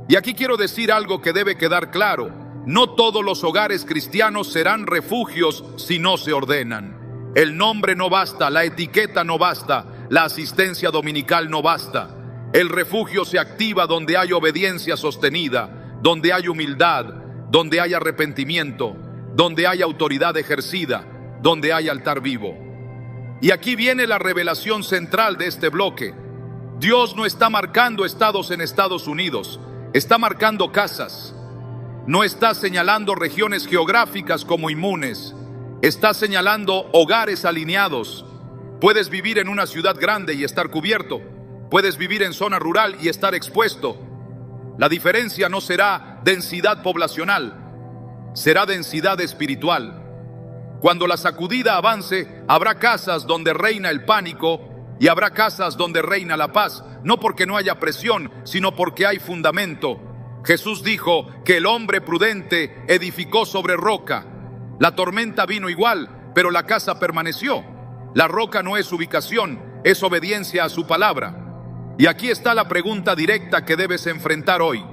Y aquí quiero decir algo que debe quedar claro: no todos los hogares cristianos serán refugios si no se ordenan. El nombre no basta, la etiqueta no basta, la asistencia dominical no basta. El refugio se activa donde hay obediencia sostenida, donde hay humildad, donde hay arrepentimiento, donde hay autoridad ejercida, donde hay altar vivo. Y aquí viene la revelación central de este bloque. Dios no está marcando estados en Estados Unidos, está marcando casas. No está señalando regiones geográficas como inmunes, está señalando hogares alineados. Puedes vivir en una ciudad grande y estar cubierto, puedes vivir en zona rural y estar expuesto. La diferencia no será densidad poblacional, será densidad espiritual. Cuando la sacudida avance, habrá casas donde reina el pánico y habrá casas donde reina la paz, no porque no haya presión, sino porque hay fundamento. Jesús dijo que el hombre prudente edificó sobre roca. La tormenta vino igual, pero la casa permaneció. La roca no es ubicación, es obediencia a su palabra. Y aquí está la pregunta directa que debes enfrentar hoy.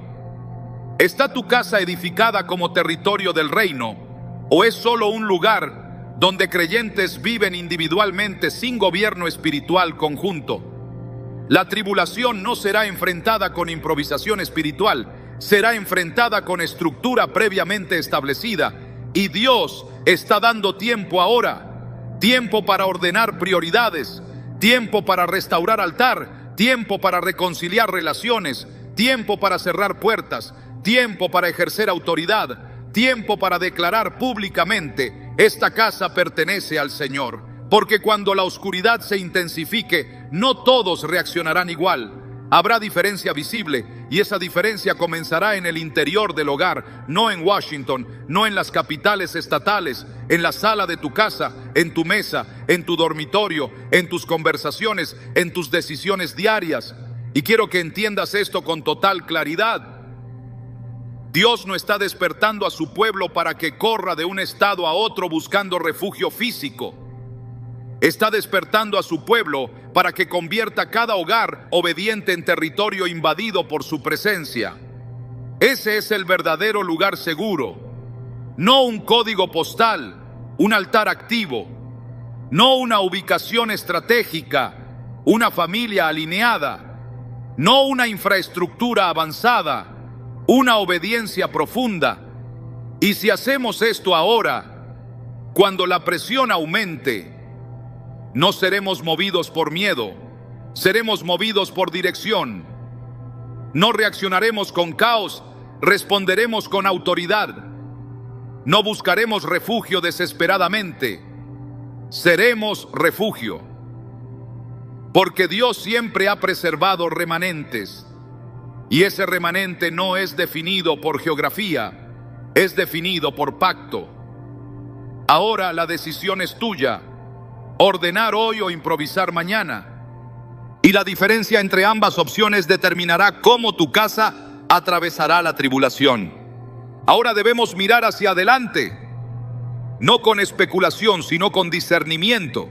¿Está tu casa edificada como territorio del reino o es solo un lugar donde creyentes viven individualmente sin gobierno espiritual conjunto? La tribulación no será enfrentada con improvisación espiritual, será enfrentada con estructura previamente establecida. Y Dios está dando tiempo ahora, tiempo para ordenar prioridades, tiempo para restaurar altar, tiempo para reconciliar relaciones, tiempo para cerrar puertas, tiempo para ejercer autoridad, tiempo para declarar públicamente: esta casa pertenece al Señor. Porque cuando la oscuridad se intensifique, no todos reaccionarán igual. Habrá diferencia visible, y esa diferencia comenzará en el interior del hogar, no en Washington, no en las capitales estatales, en la sala de tu casa, en tu mesa, en tu dormitorio, en tus conversaciones, en tus decisiones diarias. Y quiero que entiendas esto con total claridad. Dios no está despertando a su pueblo para que corra de un estado a otro buscando refugio físico. Está despertando a su pueblo para que convierta cada hogar obediente en territorio invadido por su presencia. Ese es el verdadero lugar seguro. No un código postal, un altar activo. No una ubicación estratégica, una familia alineada. No una infraestructura avanzada, una obediencia profunda. Y si hacemos esto ahora, cuando la presión aumente, no seremos movidos por miedo, seremos movidos por dirección. No reaccionaremos con caos, responderemos con autoridad. No buscaremos refugio desesperadamente, seremos refugio. Porque Dios siempre ha preservado remanentes, y ese remanente no es definido por geografía, es definido por pacto. Ahora la decisión es tuya: ordenar hoy o improvisar mañana. Y la diferencia entre ambas opciones determinará cómo tu casa atravesará la tribulación. Ahora debemos mirar hacia adelante, no con especulación, sino con discernimiento.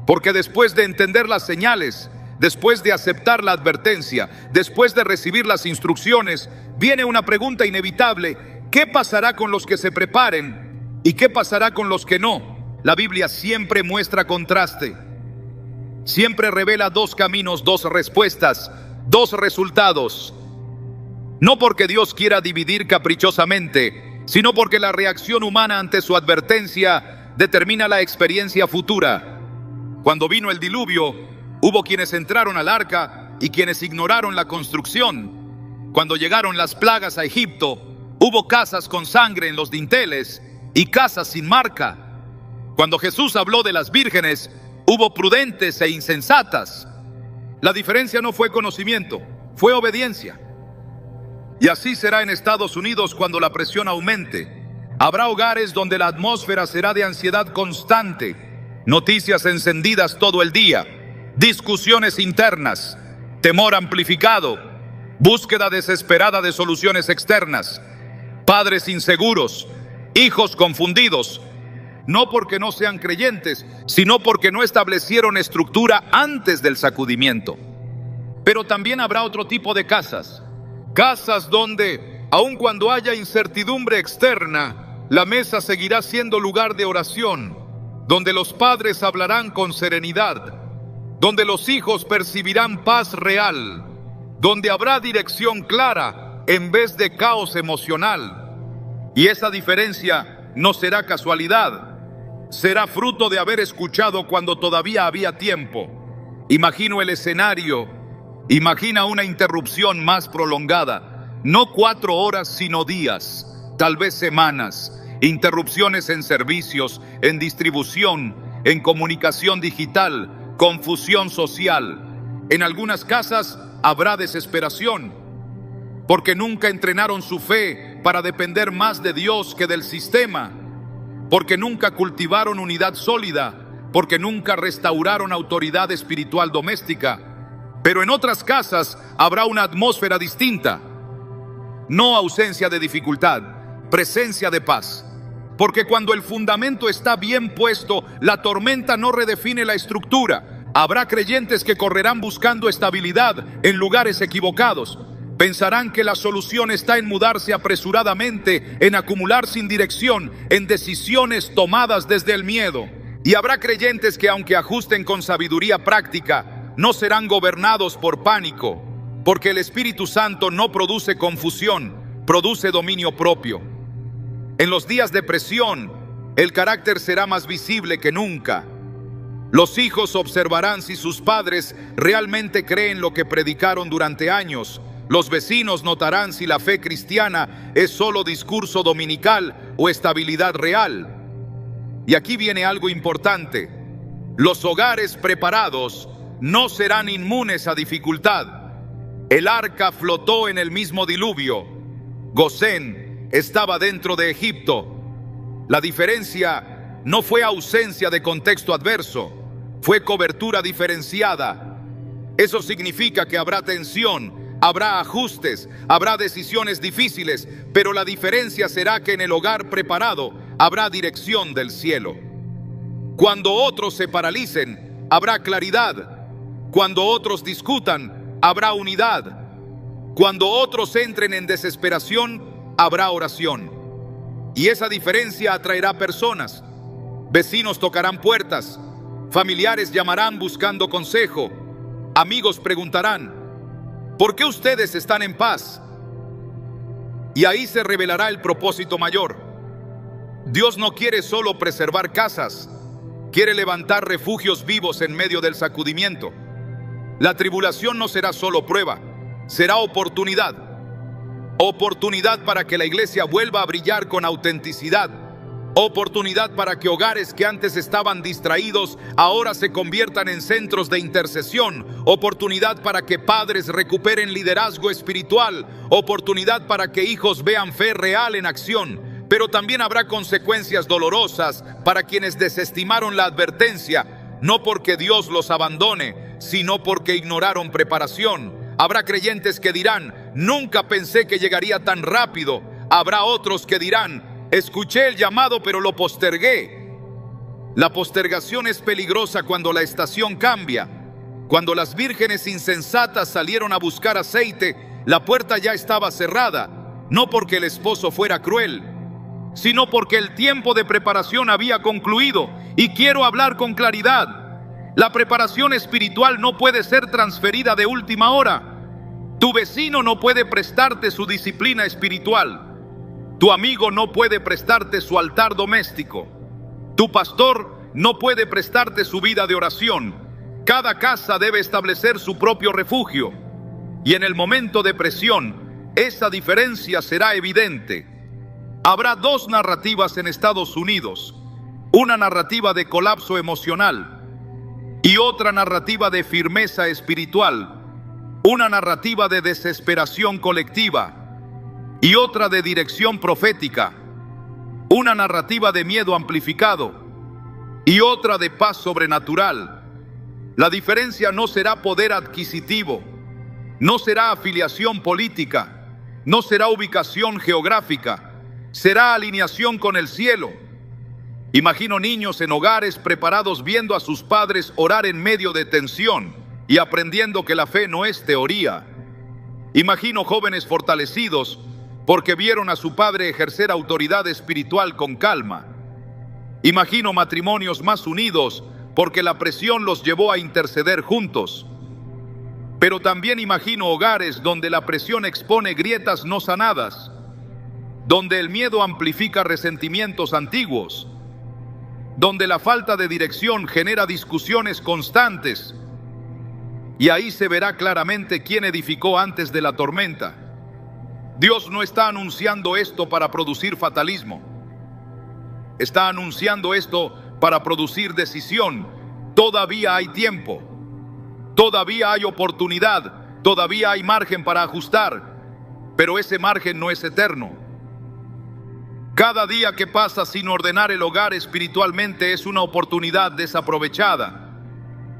Porque después de entender las señales, después de aceptar la advertencia, después de recibir las instrucciones, viene una pregunta inevitable: ¿qué pasará con los que se preparen? ¿Y qué pasará con los que no? La Biblia siempre muestra contraste. Siempre revela dos caminos, dos respuestas, dos resultados. No porque Dios quiera dividir caprichosamente, sino porque la reacción humana ante su advertencia determina la experiencia futura. Cuando vino el diluvio, hubo quienes entraron al arca y quienes ignoraron la construcción. Cuando llegaron las plagas a Egipto, hubo casas con sangre en los dinteles y casas sin marca. Cuando Jesús habló de las vírgenes, hubo prudentes e insensatas. La diferencia no fue conocimiento, fue obediencia. Y así será en Estados Unidos cuando la presión aumente. Habrá hogares donde la atmósfera será de ansiedad constante, noticias encendidas todo el día, discusiones internas, temor amplificado, búsqueda desesperada de soluciones externas, padres inseguros, hijos confundidos. No porque no sean creyentes, sino porque no establecieron estructura antes del sacudimiento. Pero también habrá otro tipo de casas. Casas donde, aun cuando haya incertidumbre externa, la mesa seguirá siendo lugar de oración, donde los padres hablarán con serenidad, donde los hijos percibirán paz real, donde habrá dirección clara en vez de caos emocional. Y esa diferencia no será casualidad. Será fruto de haber escuchado cuando todavía había tiempo. Imagino el escenario. Imagina una interrupción más prolongada. No 4 horas, sino días, tal vez semanas. Interrupciones en servicios, en distribución, en comunicación digital, confusión social. En algunas casas habrá desesperación, porque nunca entrenaron su fe para depender más de Dios que del sistema. Porque nunca cultivaron unidad sólida, porque nunca restauraron autoridad espiritual doméstica. Pero en otras casas habrá una atmósfera distinta. No ausencia de dificultad, presencia de paz. Porque cuando el fundamento está bien puesto, la tormenta no redefine la estructura. Habrá creyentes que correrán buscando estabilidad en lugares equivocados. Pensarán que la solución está en mudarse apresuradamente, en acumular sin dirección, en decisiones tomadas desde el miedo. Y habrá creyentes que, aunque ajusten con sabiduría práctica, no serán gobernados por pánico, porque el Espíritu Santo no produce confusión, produce dominio propio. En los días de presión, el carácter será más visible que nunca. Los hijos observarán si sus padres realmente creen lo que predicaron durante años. Los vecinos notarán si la fe cristiana es solo discurso dominical o estabilidad real. Y aquí viene algo importante. Los hogares preparados no serán inmunes a dificultad. El arca flotó en el mismo diluvio. Gosén estaba dentro de Egipto. La diferencia no fue ausencia de contexto adverso, fue cobertura diferenciada. Eso significa que habrá tensión, habrá ajustes, habrá decisiones difíciles, pero la diferencia será que en el hogar preparado habrá dirección del cielo. Cuando otros se paralicen, habrá claridad. Cuando otros discutan, habrá unidad. Cuando otros entren en desesperación, habrá oración. Y esa diferencia atraerá personas. Vecinos tocarán puertas. Familiares llamarán buscando consejo. Amigos preguntarán: ¿por qué ustedes están en paz? Y ahí se revelará el propósito mayor. Dios no quiere solo preservar casas, quiere levantar refugios vivos en medio del sacudimiento. La tribulación no será solo prueba, será oportunidad. Oportunidad para que la iglesia vuelva a brillar con autenticidad. Oportunidad para que hogares que antes estaban distraídos ahora se conviertan en centros de intercesión. Oportunidad para que padres recuperen liderazgo espiritual. Oportunidad para que hijos vean fe real en acción. Pero también habrá consecuencias dolorosas para quienes desestimaron la advertencia, no porque Dios los abandone, sino porque ignoraron preparación. Habrá creyentes que dirán: nunca pensé que llegaría tan rápido. Habrá otros que dirán: escuché el llamado pero lo postergué. La postergación es peligrosa cuando la estación cambia. Cuando las vírgenes insensatas salieron a buscar aceite, la puerta ya estaba cerrada, no porque el esposo fuera cruel, sino porque el tiempo de preparación había concluido. Y quiero hablar con claridad. La preparación espiritual no puede ser transferida de última hora. Tu vecino no puede prestarte su disciplina espiritual. Tu amigo no puede prestarte su altar doméstico. Tu pastor no puede prestarte su vida de oración. Cada casa debe establecer su propio refugio. Y en el momento de presión, esa diferencia será evidente. Habrá dos narrativas en Estados Unidos. Una narrativa de colapso emocional y otra narrativa de firmeza espiritual. Una narrativa de desesperación colectiva y otra de dirección profética. Una narrativa de miedo amplificado y otra de paz sobrenatural. La diferencia no será poder adquisitivo, no será afiliación política, no será ubicación geográfica, será alineación con el cielo. Imagino niños en hogares preparados viendo a sus padres orar en medio de tensión y aprendiendo que la fe no es teoría. Imagino jóvenes fortalecidos porque vieron a su padre ejercer autoridad espiritual con calma. Imagino matrimonios más unidos porque la presión los llevó a interceder juntos. Pero también imagino hogares donde la presión expone grietas no sanadas, donde el miedo amplifica resentimientos antiguos, donde la falta de dirección genera discusiones constantes. Y ahí se verá claramente quién edificó antes de la tormenta. Dios no está anunciando esto para producir fatalismo. Está anunciando esto para producir decisión. Todavía hay tiempo. Todavía hay oportunidad. Todavía hay margen para ajustar. Pero ese margen no es eterno. Cada día que pasa sin ordenar el hogar espiritualmente es una oportunidad desaprovechada.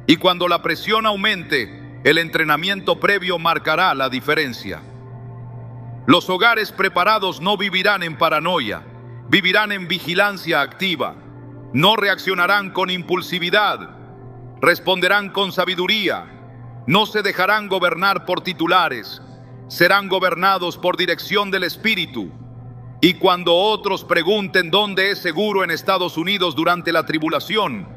Y cuando la presión aumente, el entrenamiento previo marcará la diferencia. Los hogares preparados no vivirán en paranoia, vivirán en vigilancia activa. No reaccionarán con impulsividad, responderán con sabiduría. No se dejarán gobernar por titulares, serán gobernados por dirección del Espíritu. Y cuando otros pregunten dónde es seguro en Estados Unidos durante la tribulación,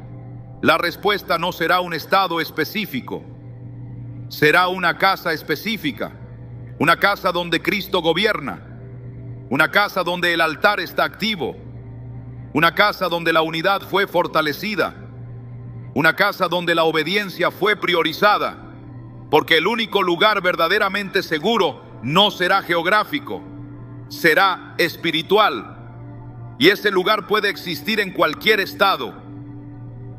la respuesta no será un estado específico, será una casa específica, una casa donde Cristo gobierna. una casa donde el altar está activo, una casa donde la unidad fue fortalecida, una casa donde la obediencia fue priorizada, porque el único lugar verdaderamente seguro no será geográfico, será espiritual. Y ese lugar puede existir en cualquier estado,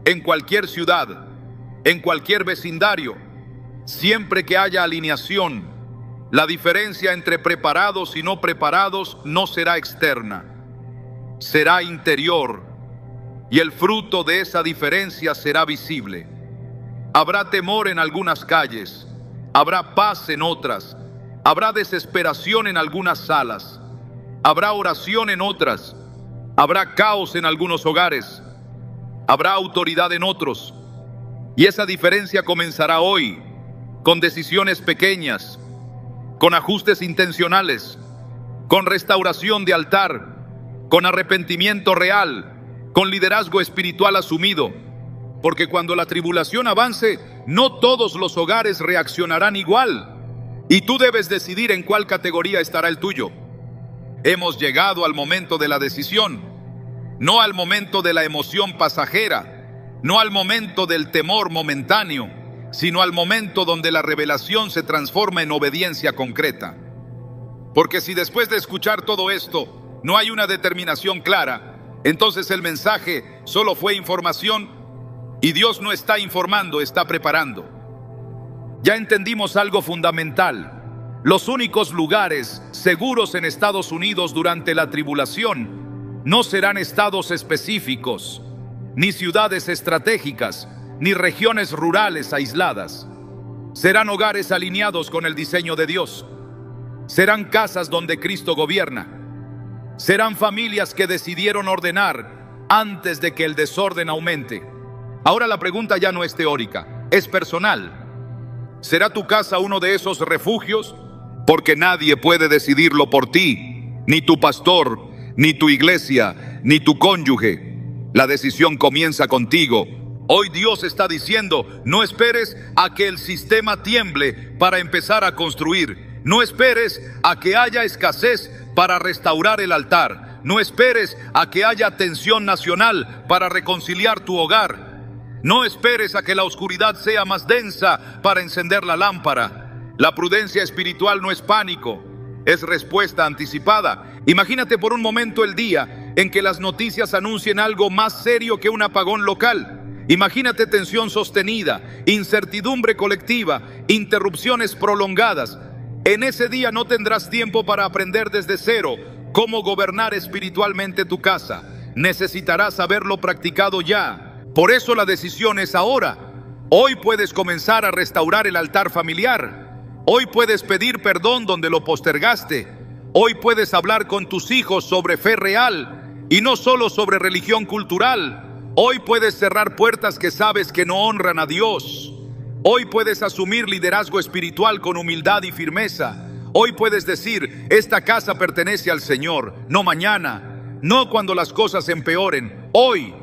en cualquier ciudad, en cualquier vecindario, siempre que haya alineación. La diferencia entre preparados y no preparados no será externa, será interior, y el fruto de esa diferencia será visible. Habrá temor en algunas calles, habrá paz en otras, habrá desesperación en algunas salas, habrá oración en otras, habrá caos en algunos hogares, habrá autoridad en otros. Y esa diferencia comenzará hoy, con decisiones pequeñas, con ajustes intencionales, con restauración de altar, con arrepentimiento real, con liderazgo espiritual asumido. Porque cuando la tribulación avance, no todos los hogares reaccionarán igual. Y tú debes decidir en cuál categoría estará el tuyo. Hemos llegado al momento de la decisión, no al momento de la emoción pasajera, no al momento del temor momentáneo, sino al momento donde la revelación se transforma en obediencia concreta. Porque si después de escuchar todo esto no hay una determinación clara, entonces el mensaje solo fue información y Dios no está informando, está preparando. Ya entendimos algo fundamental. Los únicos lugares seguros en Estados Unidos durante la tribulación no serán estados específicos, ni ciudades estratégicas, ni regiones rurales aisladas. Serán hogares alineados con el diseño de Dios. Serán casas donde Cristo gobierna. Serán familias que decidieron ordenar antes de que el desorden aumente. Ahora la pregunta ya no es teórica, es personal. ¿Será tu casa uno de esos refugios? Porque nadie puede decidirlo por ti, ni tu pastor, ni tu iglesia, ni tu cónyuge. La decisión comienza contigo. Hoy Dios está diciendo, no esperes a que el sistema tiemble para empezar a construir. No esperes a que haya escasez para restaurar el altar. No esperes a que haya tensión nacional para reconciliar tu hogar. No esperes a que la oscuridad sea más densa para encender la lámpara. La prudencia espiritual no es pánico, es respuesta anticipada. Imagínate por un momento el día en que las noticias anuncien algo más serio que un apagón local. Imagínate tensión sostenida, incertidumbre colectiva, interrupciones prolongadas. En ese día no tendrás tiempo para aprender desde cero cómo gobernar espiritualmente tu casa. Necesitarás haberlo practicado ya. Por eso la decisión es ahora. Hoy puedes comenzar a restaurar el altar familiar. Hoy puedes pedir perdón donde lo postergaste. Hoy puedes hablar con tus hijos sobre fe real y no solo sobre religión cultural. Hoy puedes cerrar puertas que sabes que no honran a Dios. Hoy puedes asumir liderazgo espiritual con humildad y firmeza. Hoy puedes decir, esta casa pertenece al Señor, no mañana, no cuando las cosas empeoren, hoy.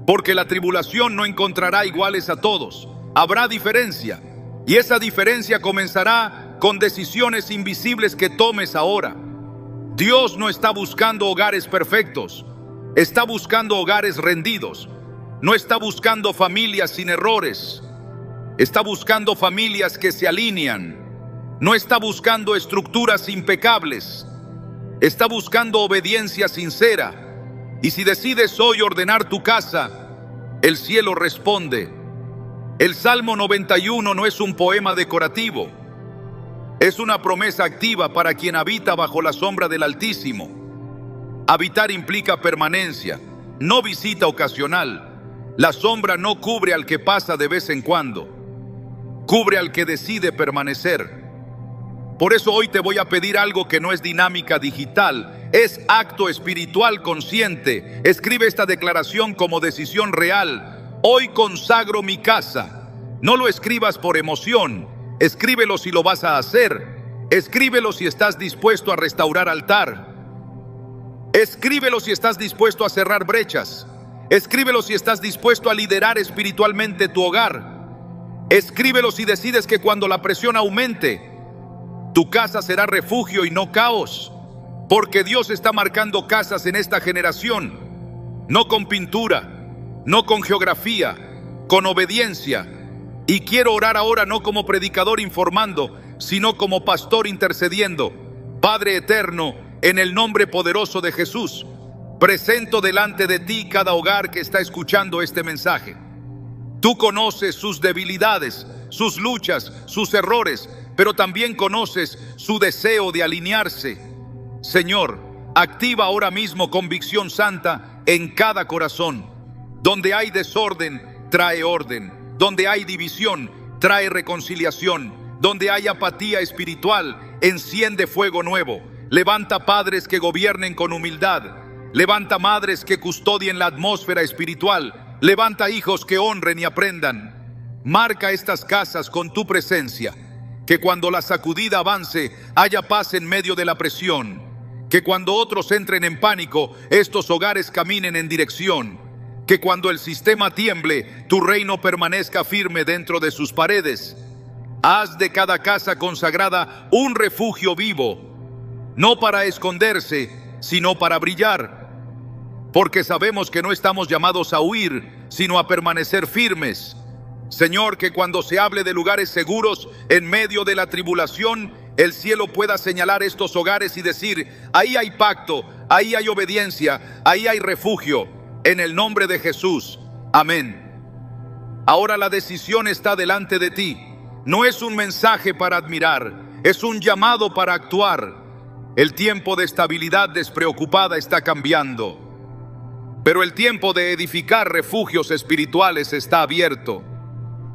Porque la tribulación no encontrará iguales a todos. Habrá diferencia. Y esa diferencia comenzará con decisiones invisibles que tomes ahora. Dios no está buscando hogares perfectos. Está buscando hogares rendidos. No está buscando familias sin errores. Está buscando familias que se alinean. No está buscando estructuras impecables. Está buscando obediencia sincera. Y si decides hoy ordenar tu casa, el cielo responde. El Salmo 91 no es un poema decorativo. Es una promesa activa para quien habita bajo la sombra del Altísimo. Habitar implica permanencia, no visita ocasional. La sombra no cubre al que pasa de vez en cuando. Cubre al que decide permanecer. Por eso hoy te voy a pedir algo que no es dinámica digital, es acto espiritual consciente. Escribe esta declaración como decisión real. Hoy consagro mi casa. No lo escribas por emoción. Escríbelo si lo vas a hacer. Escríbelo si estás dispuesto a restaurar altar. Escríbelo si estás dispuesto a cerrar brechas. Escríbelo si estás dispuesto a liderar espiritualmente tu hogar. Escríbelo si decides que cuando la presión aumente, tu casa será refugio y no caos. Porque Dios está marcando casas en esta generación, no con pintura, no con geografía, con obediencia. Y quiero orar ahora no como predicador informando, sino como pastor intercediendo. Padre eterno, en el nombre poderoso de Jesús, presento delante de ti cada hogar que está escuchando este mensaje. Tú conoces sus debilidades, sus luchas, sus errores, pero también conoces su deseo de alinearse. Señor, activa ahora mismo convicción santa en cada corazón. Donde hay desorden, trae orden. Donde hay división, trae reconciliación. Donde hay apatía espiritual, enciende fuego nuevo. Levanta padres que gobiernen con humildad. Levanta madres que custodien la atmósfera espiritual. Levanta hijos que honren y aprendan. Marca estas casas con tu presencia. Que cuando la sacudida avance, haya paz en medio de la presión. Que cuando otros entren en pánico, estos hogares caminen en dirección. Que cuando el sistema tiemble, tu reino permanezca firme dentro de sus paredes. Haz de cada casa consagrada un refugio vivo, no para esconderse, sino para brillar. Porque sabemos que no estamos llamados a huir, sino a permanecer firmes. Señor, que cuando se hable de lugares seguros en medio de la tribulación, el cielo pueda señalar estos hogares y decir: ahí hay pacto, ahí hay obediencia, ahí hay refugio. En el nombre de Jesús. Amén. Ahora la decisión está delante de ti. No es un mensaje para admirar, es un llamado para actuar. El tiempo de estabilidad despreocupada está cambiando, pero el tiempo de edificar refugios espirituales está abierto.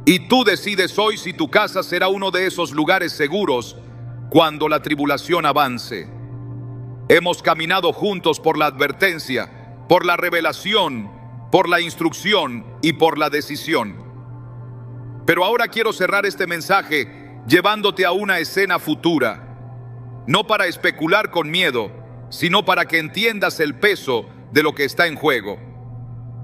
Y tú decides hoy si tu casa será uno de esos lugares seguros cuando la tribulación avance. Hemos caminado juntos por la advertencia, por la revelación, por la instrucción y por la decisión. Pero ahora quiero cerrar este mensaje llevándote a una escena futura, no para especular con miedo, sino para que entiendas el peso de lo que está en juego.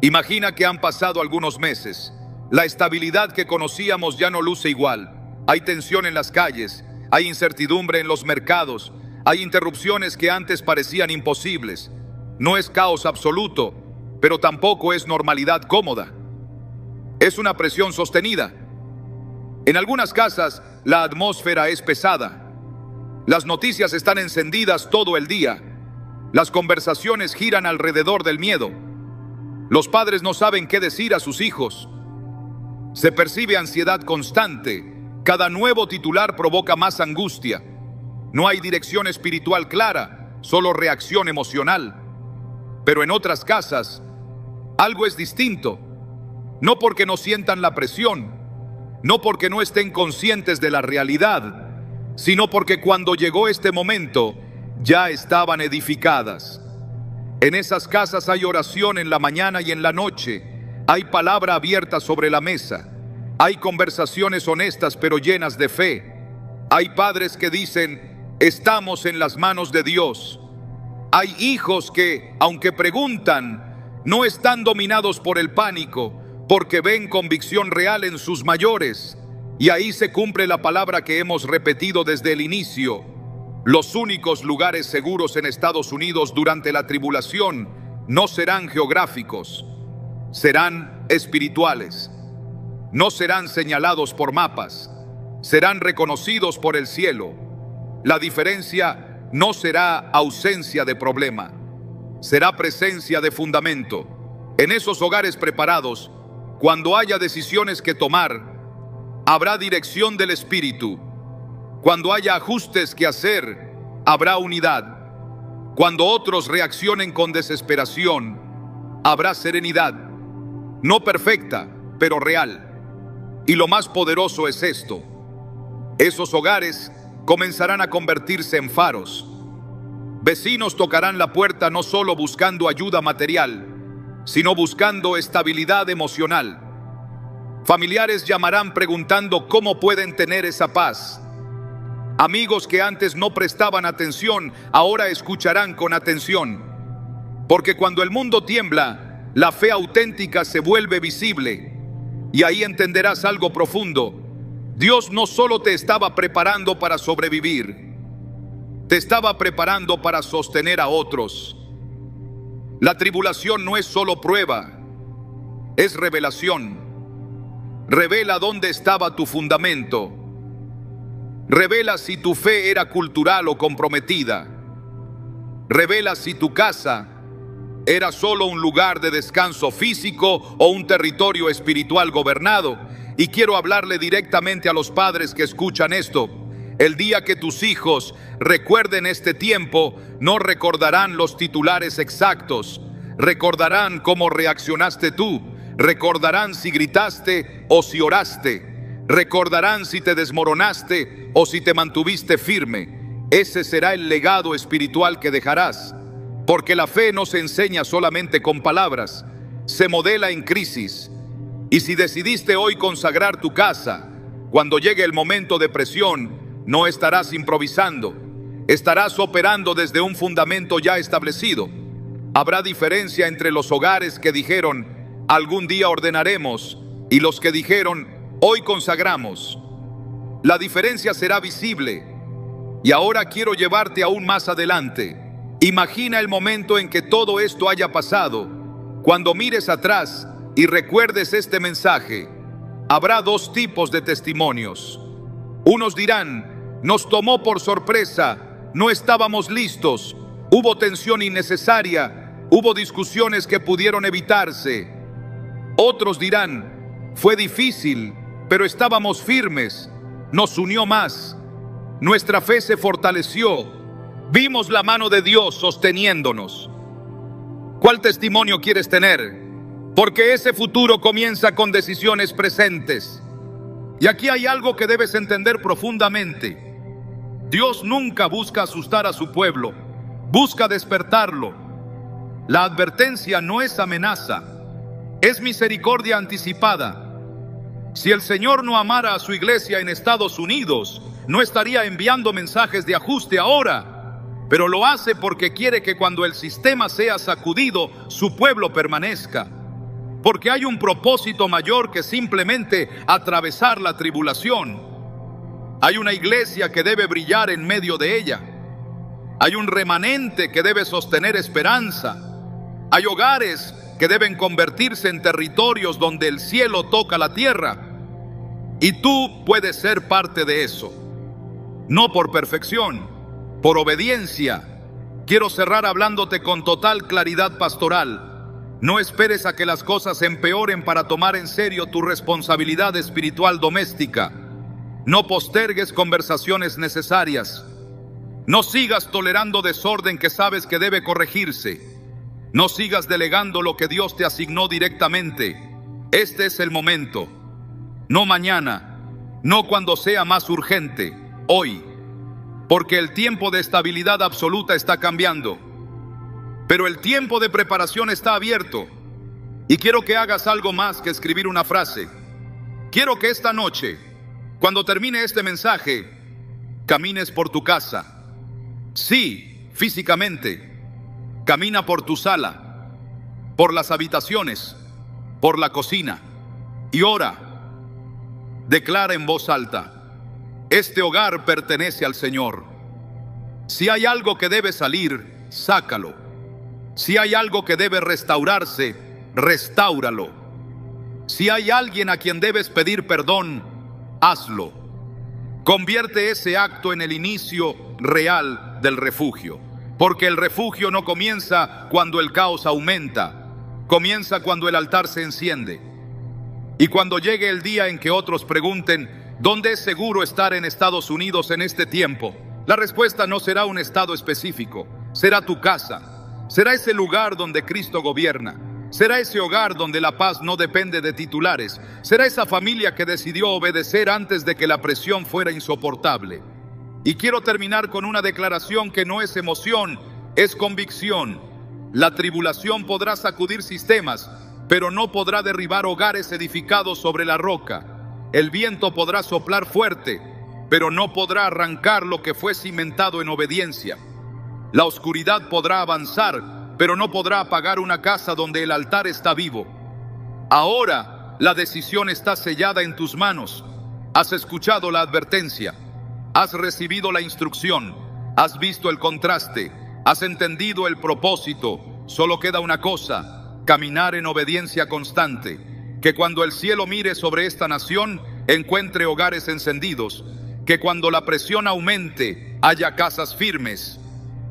Imagina que han pasado algunos meses. La estabilidad que conocíamos ya no luce igual. Hay tensión en las calles, hay incertidumbre en los mercados, hay interrupciones que antes parecían imposibles. No es caos absoluto, pero tampoco es normalidad cómoda. Es una presión sostenida. En algunas casas, la atmósfera es pesada. Las noticias están encendidas todo el día. Las conversaciones giran alrededor del miedo. Los padres no saben qué decir a sus hijos. Se percibe ansiedad constante. Cada nuevo titular provoca más angustia. No hay dirección espiritual clara, solo reacción emocional. Pero en otras casas, algo es distinto. No porque no sientan la presión, no porque no estén conscientes de la realidad, sino porque cuando llegó este momento, ya estaban edificadas. En esas casas hay oración en la mañana y en la noche. Hay palabra abierta sobre la mesa. Hay conversaciones honestas pero llenas de fe. Hay padres que dicen: estamos en las manos de Dios. Hay hijos que, aunque preguntan, no están dominados por el pánico, porque ven convicción real en sus mayores. Y ahí se cumple la palabra que hemos repetido desde el inicio. Los únicos lugares seguros en Estados Unidos durante la tribulación no serán geográficos, serán espirituales. No serán señalados por mapas, serán reconocidos por el cielo. La diferencia no será ausencia de problema, será presencia de fundamento. En esos hogares preparados, cuando haya decisiones que tomar, habrá dirección del Espíritu. Cuando haya ajustes que hacer, habrá unidad. Cuando otros reaccionen con desesperación, habrá serenidad. No perfecta, pero real. Y lo más poderoso es esto: esos hogares comenzarán a convertirse en faros. Vecinos tocarán la puerta no solo buscando ayuda material, sino buscando estabilidad emocional. Familiares llamarán preguntando cómo pueden tener esa paz. Amigos que antes no prestaban atención, ahora escucharán con atención. Porque cuando el mundo tiembla, la fe auténtica se vuelve visible. Y ahí entenderás algo profundo. Dios no solo te estaba preparando para sobrevivir, Te estaba preparando para sostener a otros. La tribulación no es solo prueba, es revelación. Revela dónde estaba tu fundamento. Revela si tu fe era cultural o comprometida. Revela si tu casa era solo un lugar de descanso físico o un territorio espiritual gobernado. Y quiero hablarle directamente a los padres que escuchan esto. El día que tus hijos recuerden este tiempo, no recordarán los titulares exactos. Recordarán cómo reaccionaste tú. Recordarán si gritaste o si oraste. Recordarán si te desmoronaste o si te mantuviste firme. Ese será el legado espiritual que dejarás. Porque la fe no se enseña solamente con palabras, se modela en crisis. Y si decidiste hoy consagrar tu casa, cuando llegue el momento de presión, no estarás improvisando, estarás operando desde un fundamento ya establecido. Habrá diferencia entre los hogares que dijeron, algún día ordenaremos, y los que dijeron, hoy consagramos. La diferencia será visible. Y ahora quiero llevarte aún más adelante. Imagina el momento en que todo esto haya pasado. Cuando mires atrás y recuerdes este mensaje, habrá dos tipos de testimonios. Unos dirán, nos tomó por sorpresa, no estábamos listos, hubo tensión innecesaria, hubo discusiones que pudieron evitarse. Otros dirán, fue difícil, pero estábamos firmes, nos unió más, nuestra fe se fortaleció, vimos la mano de Dios sosteniéndonos. ¿Cuál testimonio quieres tener? Porque ese futuro comienza con decisiones presentes. Y aquí hay algo que debes entender profundamente. Dios nunca busca asustar a su pueblo, busca despertarlo. La advertencia no es amenaza, es misericordia anticipada. Si el Señor no amara a su iglesia en Estados Unidos, no estaría enviando mensajes de ajuste ahora, pero lo hace porque quiere que cuando el sistema sea sacudido, su pueblo permanezca. Porque hay un propósito mayor que simplemente atravesar la tribulación. Hay una iglesia que debe brillar en medio de ella. Hay un remanente que debe sostener esperanza. Hay hogares que deben convertirse en territorios donde el cielo toca la tierra. Y tú puedes ser parte de eso. No por perfección, por obediencia. Quiero cerrar hablándote con total claridad pastoral. No esperes a que las cosas empeoren para tomar en serio tu responsabilidad espiritual doméstica. No postergues conversaciones necesarias. No sigas tolerando desorden que sabes que debe corregirse. No sigas delegando lo que Dios te asignó directamente. Este es el momento. No mañana, no cuando sea más urgente, hoy. Porque el tiempo de estabilidad absoluta está cambiando. Pero el tiempo de preparación está abierto. Y quiero que hagas algo más que escribir una frase. Quiero que esta noche, cuando termine este mensaje, camines por tu casa. Sí, físicamente. Camina por tu sala, por las habitaciones, por la cocina. Y ora. Declara en voz alta: este hogar pertenece al Señor. Si hay algo que debe salir, sácalo. Si hay algo que debe restaurarse, restáuralo. Si hay alguien a quien debes pedir perdón, hazlo. Convierte ese acto en el inicio real del refugio. Porque el refugio no comienza cuando el caos aumenta, comienza cuando el altar se enciende. Y cuando llegue el día en que otros pregunten, ¿dónde es seguro estar en Estados Unidos en este tiempo? La respuesta no será un estado específico, será tu casa. Será ese lugar donde Cristo gobierna. Será ese hogar donde la paz no depende de titulares. Será esa familia que decidió obedecer antes de que la presión fuera insoportable. Y quiero terminar con una declaración que no es emoción, es convicción. La tribulación podrá sacudir sistemas, pero no podrá derribar hogares edificados sobre la roca. El viento podrá soplar fuerte, pero no podrá arrancar lo que fue cimentado en obediencia. La oscuridad podrá avanzar, pero no podrá apagar una casa donde el altar está vivo. Ahora la decisión está sellada en tus manos. Has escuchado la advertencia, has recibido la instrucción. Has visto el contraste, has entendido el propósito. Solo queda una cosa: caminar en obediencia constante. Que cuando el cielo mire sobre esta nación, encuentre hogares encendidos. Que cuando la presión aumente, haya casas firmes.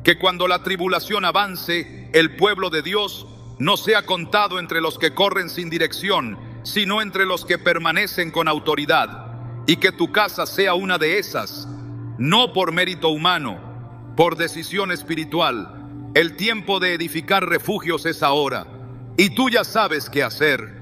Que cuando la tribulación avance, el pueblo de Dios no sea contado entre los que corren sin dirección, sino entre los que permanecen con autoridad. Y que tu casa sea una de esas, no por mérito humano, por decisión espiritual. El tiempo de edificar refugios es ahora, y tú ya sabes qué hacer.